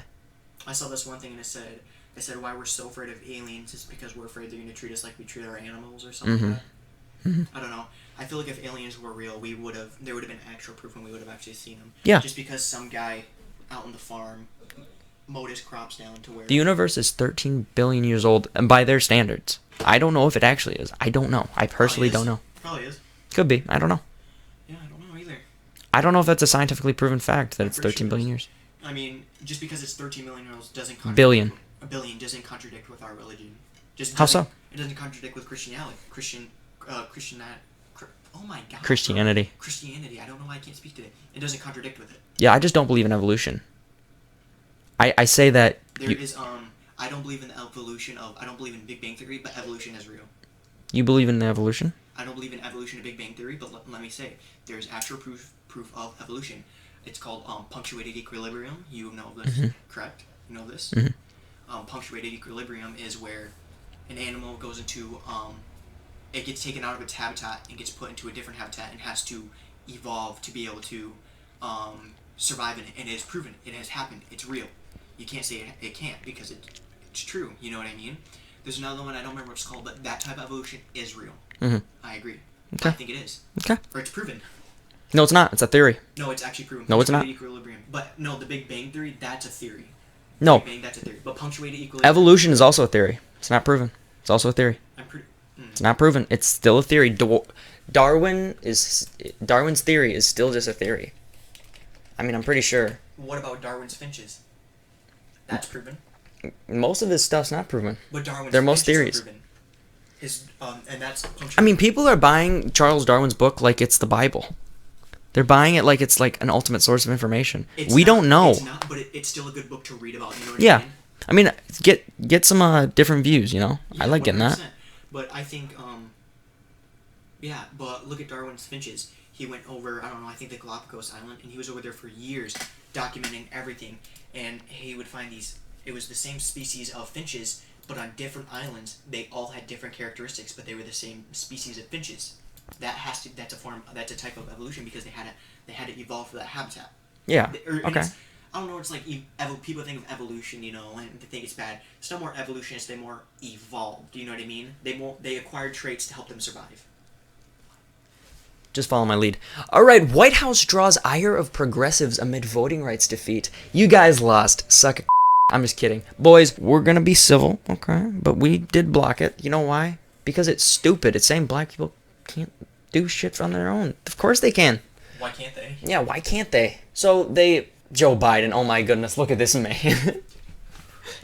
I saw this one thing and it said why we're so afraid of aliens is because we're afraid they're going to treat us like we treat our animals or something like that. I don't know. I feel like if aliens were real, there would have been actual proof and we would have actually seen them. Yeah. Just because some guy out on the farm mowed his crops down to where... The universe is 13 billion years old, and by their standards. I don't know if it actually is. I don't know. I personally don't know. Probably is. Could be. I don't know. Yeah, I don't know either. I don't know if that's a scientifically proven fact that it's 13 billion years. I mean, just because it's 13 million years doesn't Billion. A billion doesn't contradict with our religion. How so? It doesn't contradict with Christianity. Oh my God. Christianity. Christianity. I don't know why I can't speak to it. It doesn't contradict with it. Yeah, I just don't believe in evolution. I say that... I don't believe in the evolution of... I don't believe in Big Bang Theory, but evolution is real. You believe in the evolution? I don't believe in evolution of Big Bang Theory, but let me say, there's actual proof of evolution. It's called punctuated equilibrium. You know this, correct? You know this. Punctuated equilibrium is where an animal goes into it gets taken out of its habitat and gets put into a different habitat and has to evolve to be able to survive in it. And it is proven. It has happened. It's real. You can't say it can't because it's true. You know what I mean? There's another one I don't remember what it's called, but that type of evolution is real. I agree. Okay. I think it is. Okay. Or it's proven. No, it's not. It's a theory. No, it's actually proven. No, it's not. Equilibrium. But no, the Big Bang Theory, that's a theory. No. Big Bang, that's a theory. But punctuated equilibrium. Evolution is also a theory. It's not proven. It's also a theory. It's not proven. It's still a theory. Darwin's theory is still just a theory. I mean, I'm pretty sure. What about Darwin's finches? That's proven. Most of his stuff's not proven. But Darwin's They're most finches theories. are proven. And that's punctuated. I mean, people are buying Charles Darwin's book like it's the Bible. They're buying it like it's like an ultimate source of information. We don't know. It's not, but it's still a good book to read about. You know what I mean? I mean, get some different views. You know, Yeah, I like getting that. 100%. But I think, but look at Darwin's finches. He went over, I don't know, I think the Galapagos Island, and he was over there for years documenting everything. And he would find it was the same species of finches, but on different islands, they all had different characteristics, but they were the same species of finches. That's a type of evolution because they had to evolve for that habitat. Yeah. Okay. I don't know. It's like people think of evolution, you know, and they think it's bad. It's not more evolutionists; they more evolved. You know what I mean? They acquired traits to help them survive. Just follow my lead. All right, White House draws ire of progressives amid voting rights defeat. You guys lost. Suck it. I'm just kidding. Boys, we're going to be civil, okay? But we did block it. You know why? Because it's stupid. It's saying black people can't do shit on their own. Of course they can. Why can't they? Yeah, why can't they? So Joe Biden, oh my goodness, look at this man.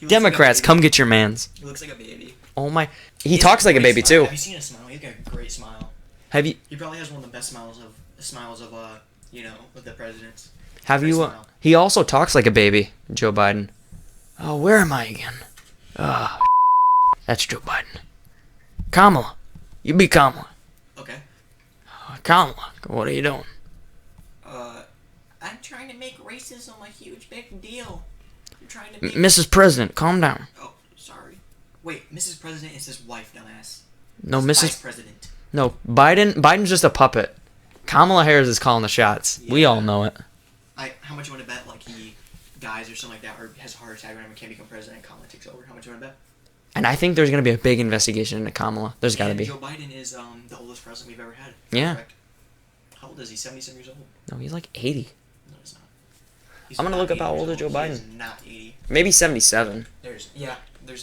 Democrats, come get your mans. He looks like a baby. Oh my. He talks like a baby, too. Have you seen his smile? He's got a great smile. Have you? He probably has one of the best smiles of of the presidents. Have you? He also talks like a baby, Joe Biden. Oh, where am I again? Oh, that's Joe Biden. Kamala, you be Kamala. Okay. Kamala, what are you doing? I'm trying to make racism a huge big deal. You're trying to make... Mrs. President, calm down. Oh, sorry. Wait, Mrs. President is his wife, dumbass. No, Vice Mrs. President. No, Biden's just a puppet. Kamala Harris is calling the shots. Yeah. We all know it. How much you want to bet, like, he dies or something like that, or has a heart attack, or whatever, can't become president, and Kamala takes over? How much you want to bet? And I think there's going to be a big investigation into Kamala. There's got to be. Joe Biden is the oldest president we've ever had. Yeah. Correct. How old is he? 77 years old? No, he's like 80. No, he's not. I'm going to look up how old is Joe Biden. He's not 80. Maybe 77. There's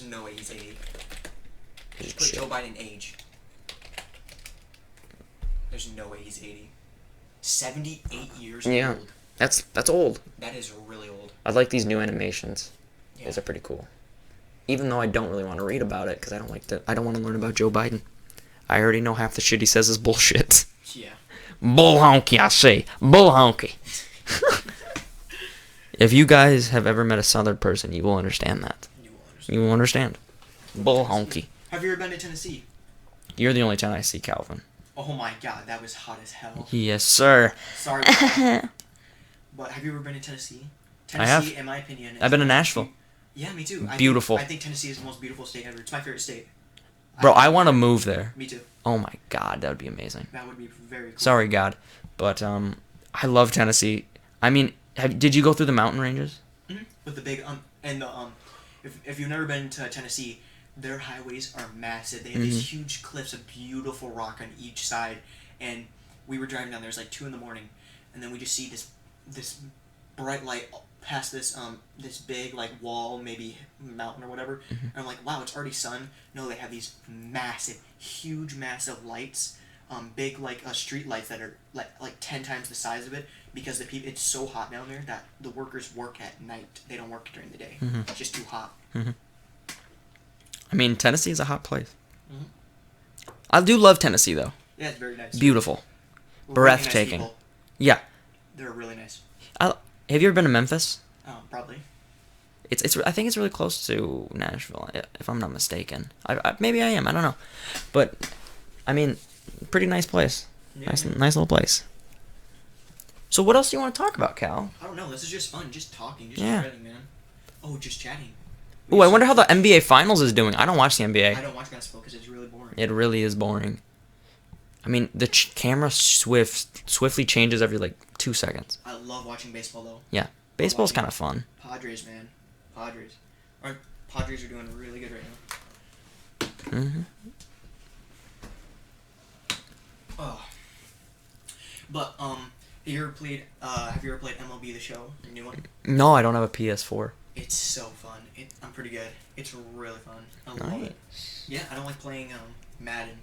no way he's 80. Just put Joe Biden age. There's no way he's 80. 78 years old. That's old. That is really old. I like these new animations. Yeah. Those are pretty cool. Even though I don't really want to read about it because I don't want to learn about Joe Biden. I already know half the shit he says is bullshit. Yeah. Bull honky, I say. Bull honky. If you guys have ever met a Southern person, you will understand that. You will understand. Bull honky. Have you ever been to Tennessee? You're the only Tennessee Calvin. Oh my god, that was hot as hell. Yes, sir. Sorry. But have you ever been to Tennessee? I have. Tennessee, in my opinion, I've been to Nashville. Yeah, me too. Beautiful. I think Tennessee is the most beautiful state ever. It's my favorite state. Bro, I want to move there. Me too. Oh my god, that would be amazing. That would be very cool. Sorry, God. But, I love Tennessee. I mean, did you go through the mountain ranges? Mm-hmm. With the big, if you've never been to Tennessee, their highways are massive. They have these huge cliffs of beautiful rock on each side. And we were driving down there, it was like 2 in the morning. And then we just see this bright light past this big, like, wall, maybe mountain or whatever. And I'm like, wow, it's already sun. No, they have these massive, huge, massive lights. Big, like, street lights that are like 10 times the size of it, because it's so hot down there that the workers work at night. They don't work during the day. It's just too hot. I mean, Tennessee is a hot place. I do love Tennessee, though. Yeah, it's very nice. Beautiful. Breathtaking. Nice people. Yeah. They're really nice. Have you ever been to Memphis? Oh, probably. I think it's really close to Nashville, if I'm not mistaken. Maybe I am. I don't know. But, I mean, pretty nice place. Yeah. Nice little place. So what else do you want to talk about, Cal? I don't know. This is just fun. Just talking. Just Yeah. chatting, man. Oh, just chatting. Ooh, I wonder how the NBA Finals is doing. I don't watch the I NBA. don't watch basketball because it's really boring. It really is boring. I mean, the camera swiftly changes every, like, 2 seconds. I love watching baseball, though. Yeah. Baseball's kind of fun. Padres, man. Padres are doing really good right now. Mm-hmm. Oh. But, have you ever played MLB The Show? The new one? No, I don't have a PS4. It's so fun. I'm pretty good. It's really fun. I love it. Yeah, I don't like playing Madden.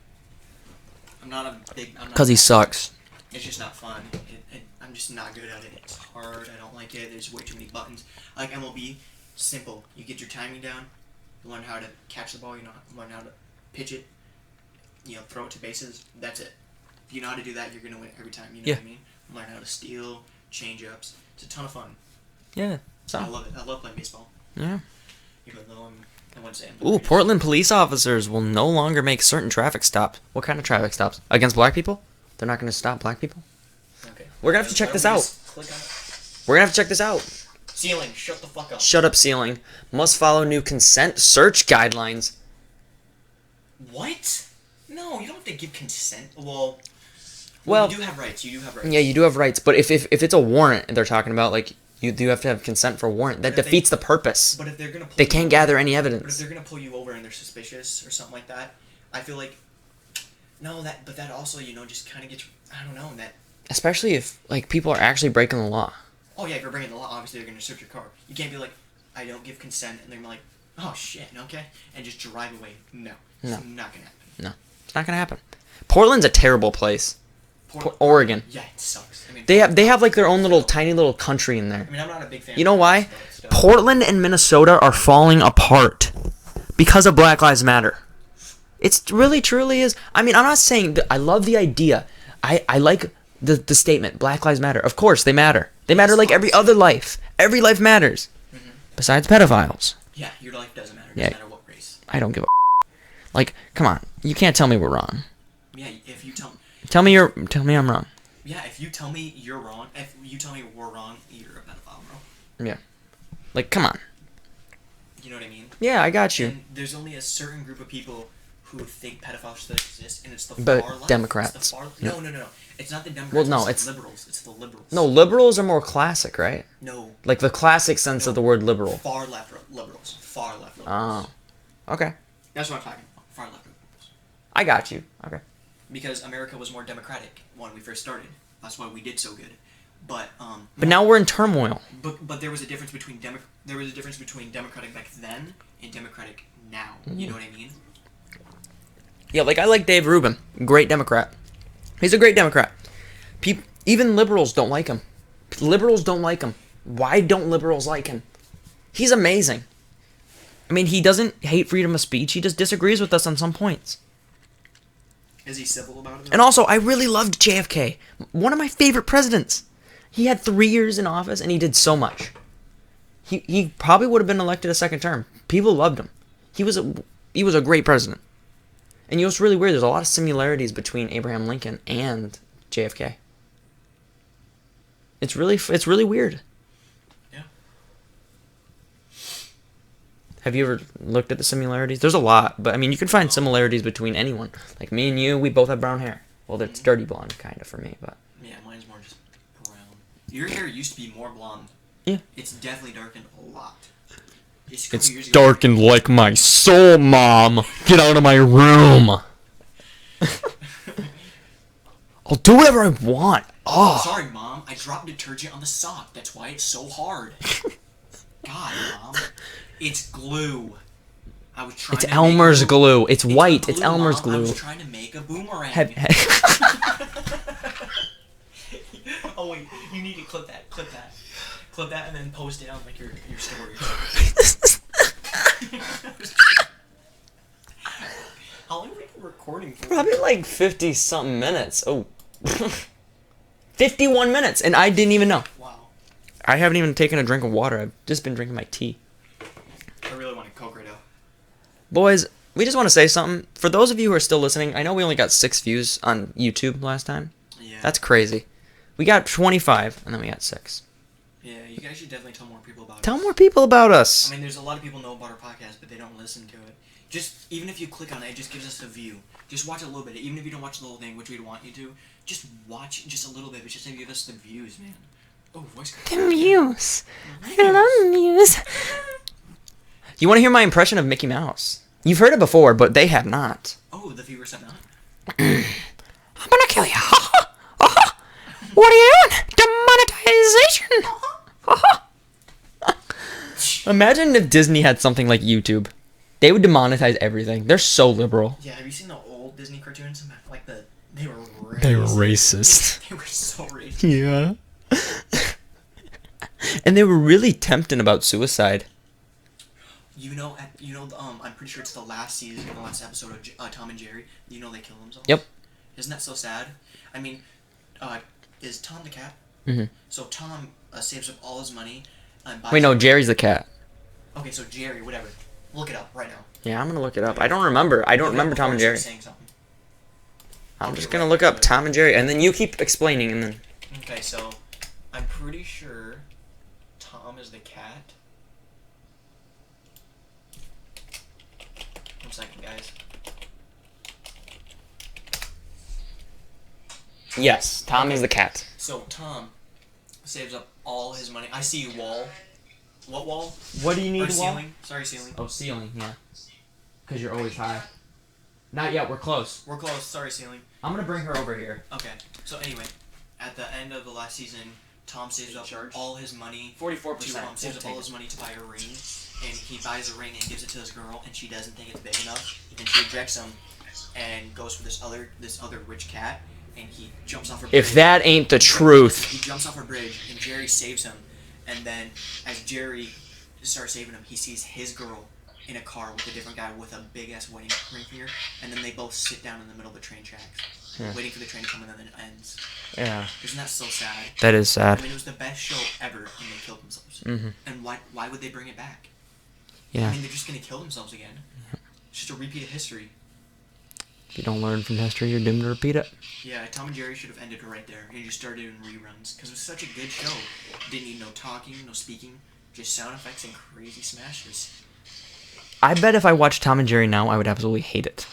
I'm not a big... Because he sucks. It's just not fun. I'm just not good at it. It's hard. I don't like it. There's way too many buttons. I like MLB. Simple. You get your timing down. You learn how to catch the ball. You learn how to pitch it. Throw it to bases. That's it. If you know how to do that, you're going to win every time. You know what I mean? Learn how to steal, change-ups. It's a ton of fun. Yeah. I love it. I love playing baseball. Yeah. Even though I wouldn't say I'm Ooh, Portland police officers will no longer make certain traffic stops. What kind of traffic stops? Against black people? They're not going to stop black people? Okay. We're going to have to check this out. We're going to have to check this out. Ceiling, shut the fuck up. Shut up, ceiling. Must follow new consent search guidelines. What? No, you don't have to give consent. Well, Well, you do have rights. You do have rights. Yeah, you do have rights, but if it's a warrant they're talking about, like, you do have to have consent for a warrant. That defeats the purpose. But if they're gonna they can't gather any But if evidence. they're gonna pull you over and they're suspicious or something like that, I feel like that also just kind of gets, I don't know, that. Especially if, like, people are actually breaking the law. Oh yeah, if you're breaking the law, obviously they're gonna search your car. You can't be like, I don't give consent, and they're like, oh shit, okay, and just drive away. No, it's not gonna happen. No, it's not gonna happen. Portland's a terrible place. Oregon. Yeah, it sucks. I mean, They have like their own little tiny little country in there. I mean, I'm not a big fan. You know of why? stuff. Portland and Minnesota are falling apart because of Black Lives Matter. It's really truly is. I mean, I'm not saying I love the idea. I like the statement Black Lives Matter. Of course, they matter. They matter like every other life. Every life matters. Mm-hmm. Besides pedophiles. Yeah, your life doesn't matter. It Yeah. doesn't matter what race. I don't give a like, come on. You can't tell me we're wrong. Yeah, if you tell Tell me I'm wrong. Yeah, if you tell me you're wrong, if you tell me we're wrong, you're a pedophile, bro. Yeah. Like, come on. You know what I mean? Yeah, I got you. And there's only a certain group of people who think pedophiles should exist, and it's the But far left. Democrats. It's the far, no. It's not the Democrats. Well, no, it's the liberals. It's the liberals. No, liberals are more classic, right? No. Like the classic sense of the word liberal. Far left liberals. Far left liberals. Oh. Okay. That's what I'm talking about. Far left liberals. I got you. Okay. Because America was more democratic when we first started. That's why we did so good. But now we're in turmoil. But there was a difference between democratic back then and democratic now. You know what I mean? Yeah, like I like Dave Rubin. Great Democrat. He's a great Democrat. Even liberals don't like him. Liberals don't like him. Why don't liberals like him? He's amazing. I mean, he doesn't hate freedom of speech. He just disagrees with us on some points. Is he civil about it? And also, I really loved JFK. One of my favorite presidents. He had 3 years in office, and he did so much. He probably would have been elected a second term. People loved him. He was a great president. And you know what's really weird? There's a lot of similarities between Abraham Lincoln and JFK. It's really weird. Yeah. Have you ever looked at the similarities? There's a lot, but I mean, you can find similarities between anyone. Like me and you, we both have brown hair. Well, that's dirty blonde kind of for me, but yeah, mine's more just brown. Your hair used to be more blonde. Yeah. It's definitely darkened a lot. Just a couple it's years ago, darkened like my soul, Mom. Get out of my room. I'll do whatever I want. Oh. Sorry, Mom. I dropped detergent on the sock. That's why it's so hard. God, Mom. It's glue. I was trying It's to Elmer's make glue. It's white. glue, It's Elmer's Mom. glue. I was trying to make a boomerang. Oh wait, you need to clip that. Clip that, and then post it on like your story. How long have we been recording for? Probably like 50-something minutes. Oh. 51 minutes, and I didn't even know. Wow. I haven't even taken a drink of water. I've just been drinking my tea. I really want a Coke right now. Boys, we just want to say something. For those of you who are still listening, I know we only got 6 views on YouTube last time. Yeah. That's crazy. We got 25, and then we got 6. Yeah, you guys should definitely tell more people about Tell us. more people about us. I mean, there's a lot of people know about our podcast, but they don't listen to it. Just, even if you click on it, it just gives us a view. Just watch a little bit. Even if you don't watch the whole thing, which we'd want you to, just watch just a little bit, but just to give us the views, man. Oh, voice crack. The Muse. I love the Muse. You want to hear my impression of Mickey Mouse? You've heard it before, but they have not. Oh, the viewers have not? I'm gonna kill you. What are you doing? Demonetization. Imagine if Disney had something like YouTube. They would demonetize everything. They're so liberal. Yeah, have you seen the old Disney cartoons? Like they were racist. They were racist. They were so racist. Yeah. And they were really tempting about suicide. I'm pretty sure it's the last season, the last episode of Tom and Jerry. You know they kill themselves? Yep. Isn't that so sad? I mean, is Tom the cat? Mm-hmm. So Tom saves up all his money and buys... Wait, no, Jerry's the cat. Okay, so Jerry, whatever. Look it up right now. Yeah, I'm gonna look it up. I don't remember. I don't remember Tom and Jerry. Saying something. I'm just gonna look up Tom and Jerry, and then you keep explaining, and then... Okay, so I'm pretty sure Tom is the cat. 1 second, guys. Yes, Tom is the cat. So Tom saves up all his money. I see wall. What wall? What do you need Or ceiling. Sorry, ceiling. Oh, ceiling, yeah. Because you're always high. Not yet, we're close. We're close. Sorry, ceiling. I'm gonna bring her over here. Okay. So anyway, at the end of the last season, Tom saves up all his money. 44%. Saves up all his money to buy a ring, and he buys a ring and gives it to this girl, and she doesn't think it's big enough, and she rejects him, and goes for this other rich cat, and he jumps off her bridge. If that ain't the truth. He jumps off her bridge, and Jerry saves him, and then as Jerry starts saving him, he sees his girl in a car with a different guy with a big ass wedding ring finger, and then they both sit down in the middle of the train tracks, waiting for the train to come, and then it ends. Yeah. Isn't that so sad? That is I sad. mean, it was the best show ever, and they killed themselves. Mm-hmm. And why would they bring it back? Yeah. I mean, they're just gonna kill themselves again. It's just a repeat of history. If you don't learn from history, you're doomed to repeat it. Yeah, Tom and Jerry should have ended right there, and just started in reruns, because it was such a good show. Didn't need no talking, no speaking, just sound effects and crazy smashes. I bet if I watched Tom and Jerry now, I would absolutely hate it.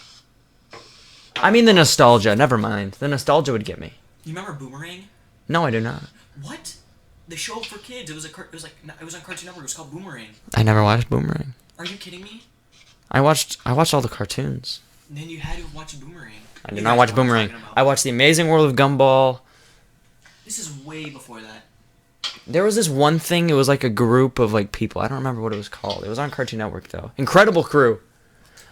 I mean the nostalgia, never mind. The nostalgia would get me. You remember Boomerang? No, I do not. What? The show for kids. It was on Cartoon Network. It was called Boomerang. I never watched Boomerang. Are you kidding me? I watched all the cartoons. Then you had to watch Boomerang. I did not watch Boomerang. I watched The Amazing World of Gumball. This is way before that. There was this one thing, it was like a group of like people. I don't remember what it was called. It was on Cartoon Network though. Incredible Crew.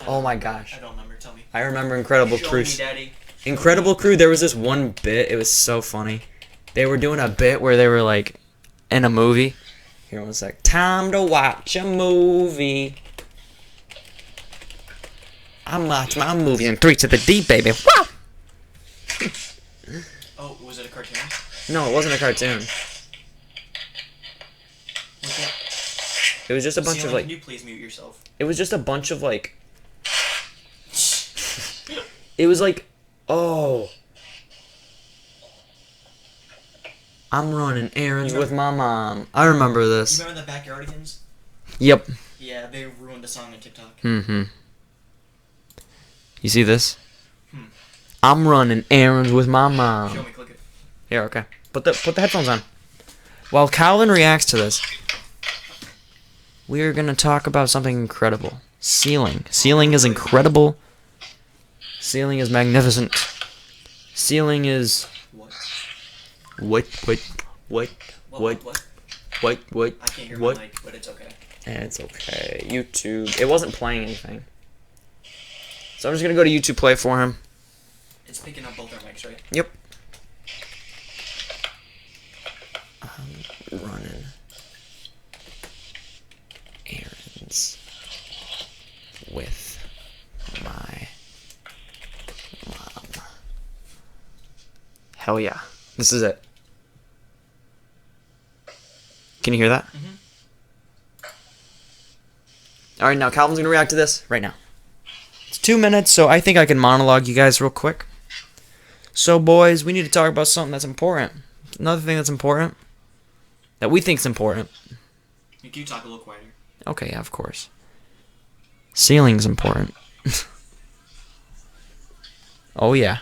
Oh my gosh. I don't remember. Tell me. I remember Incredible Show Crew. me, Daddy. Incredible Crew, there was this one bit, it was so funny. They were doing a bit where they were like in a movie. Here, one sec. Time to watch a movie. I'm watching my movie in 3 to the D, baby. Wow! Oh, was it a cartoon? No, it wasn't a cartoon. What's that? It was just a bunch of like. Can you please mute yourself? It was just a bunch of like. It was like, oh. I'm running errands with my mom. I remember You this. remember the Backyardigans? Yep. Yeah, they ruined the song on TikTok. Mm-hmm. You see this? I'm running errands with my Show mom. me, click it. Here, okay. Put the headphones on. While Calvin reacts to this, we are gonna talk about something incredible. Ceiling. Ceiling is incredible. Ceiling is magnificent. Ceiling is What? what? What? I can't hear my mic, but it's okay. It's okay. YouTube. It wasn't playing anything. So I'm just gonna go to YouTube Play for him. It's picking up both our mics, right? Yep. I'm running errands with my mom. Hell yeah. This is it. Can you hear that? Alright, now Calvin's gonna react to this right now. It's 2 minutes, so I think I can monologue you guys real quick. So, boys, we need to talk about something that's important. another thing that's important that we think's important. Can you talk a little quieter? Okay, yeah, of course. Ceiling's important. Oh yeah.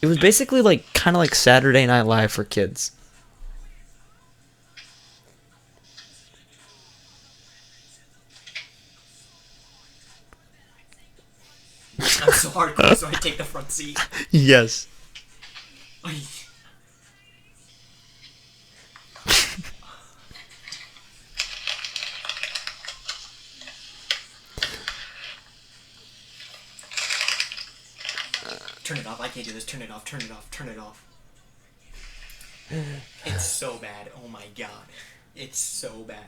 It was basically like kind of like Saturday Night Live for kids. I'm so hardcore, so I take the front seat. Yes. Turn it off. I can't do this. Turn it off. Turn it off. Turn it off. It's so bad. Oh my god. It's so bad.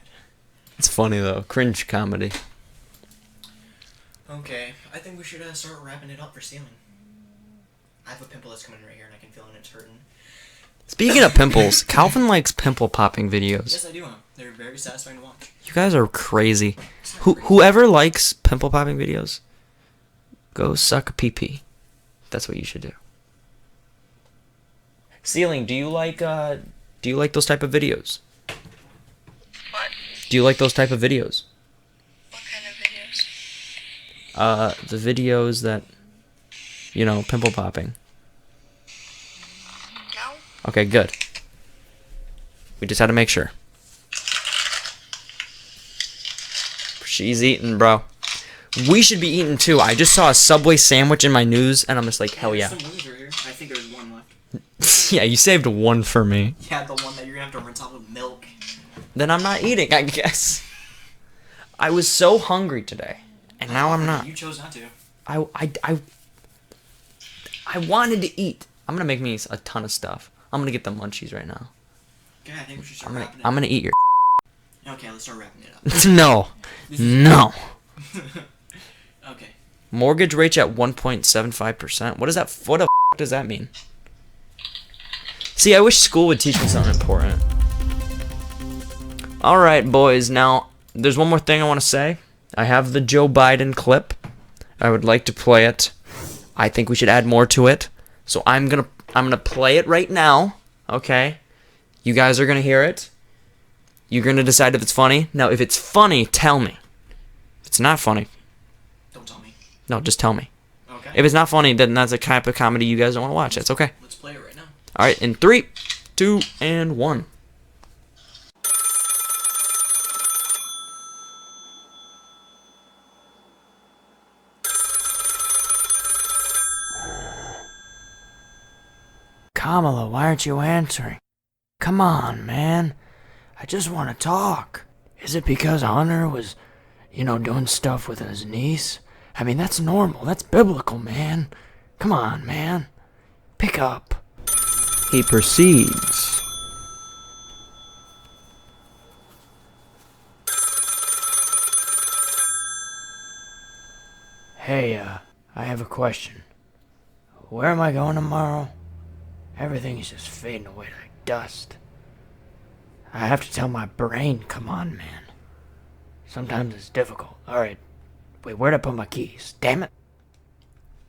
It's funny though. Cringe comedy. Okay, I think we should start wrapping it up for ceiling. I have a pimple that's coming right here and I can feel it and it's hurting. Speaking of pimples, Calvin likes pimple popping videos. Yes, I do, huh? They're very satisfying to watch. You guys are crazy. Whoever likes pimple popping videos, go suck a pee-pee. That's what you should do. Ceiling, do you like those type of videos? What? Do you like those type of videos? What kind of videos? The videos that, you know, pimple popping. No. Okay, good. We just had to make sure. She's eating, bro. We should be eating too. I just saw a Subway sandwich in my news, and I'm just like, hell yeah. Some wings are here. I think there's one left. Yeah, you saved one for me. Yeah, the one that you're gonna have to rinse off with milk. Then I'm not eating, I guess. I was so hungry today, and now I'm not. You chose not to. I wanted to eat. I'm gonna make me a ton of stuff. I'm gonna get the munchies right now. Okay, I think we should start wrapping it I'm gonna eat your. up. Okay, let's start wrapping it up. No. No. Okay. Mortgage rates at 1.75%. What is that? What the f does that mean? See, I wish school would teach me something important. Alright, boys. Now, there's one more thing I want to say. I have the Joe Biden clip. I would like to play it. I think we should add more to it. So I'm gonna play it right now. Okay? You guys are gonna hear it. You're gonna decide if it's funny. Now, if it's funny, tell me. If it's not funny, Don't tell me. no, just tell me. Okay. If it's not funny, then that's a type of comedy you guys don't want to watch. That's okay. Let's play it right now. All right, in 3, 2, and 1. Kamala, why aren't you answering? Come on, man. I just want to talk. Is it because Hunter was, doing stuff with his niece? I mean, that's normal. That's biblical, man. Come on, man. Pick up. He proceeds. Hey, I have a question. Where am I going tomorrow? Everything is just fading away like dust. I have to tell my brain, come on, man. Sometimes it's difficult. Alright. Wait, where'd I put my keys? Damn it.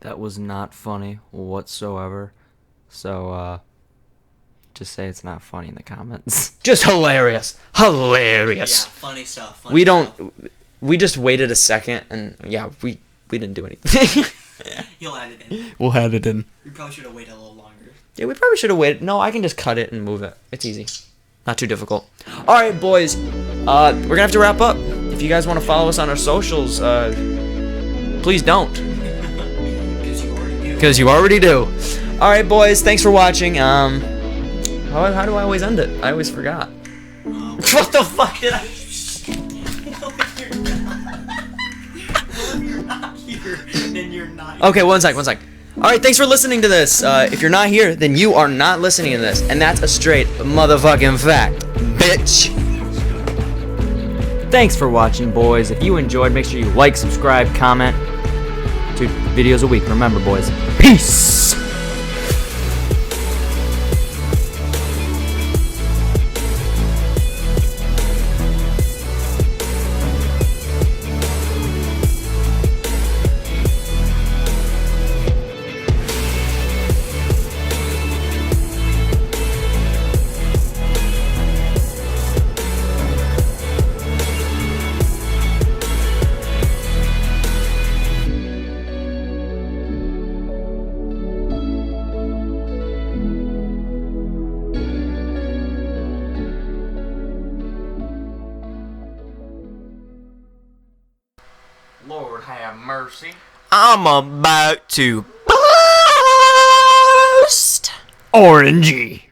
That was not funny whatsoever. So, just say it's not funny in the comments. Just hilarious. Hilarious. Yeah, funny stuff. We just waited a second and yeah, we didn't do anything. You'll add it in. We'll add it in. We probably should have waited a little longer. Yeah, we probably should have waited. No, I can just cut it and move it. It's easy. Not too difficult. Alright, boys. We're gonna have to wrap up. If you guys want to follow us on our socials, please don't. Because you already do. Alright, boys. Thanks for watching. How do I always end it? I always forgot. What the fuck did I... You're not here, then you're not here. Okay, one sec. Alright, thanks for listening to this. If you're not here, then you are not listening to this. And that's a straight motherfucking fact, bitch. Thanks for watching, boys. If you enjoyed, make sure you like, subscribe, comment. 2 videos a week. Remember, boys. Peace! Lord have mercy. I'm about to bust. Orangey.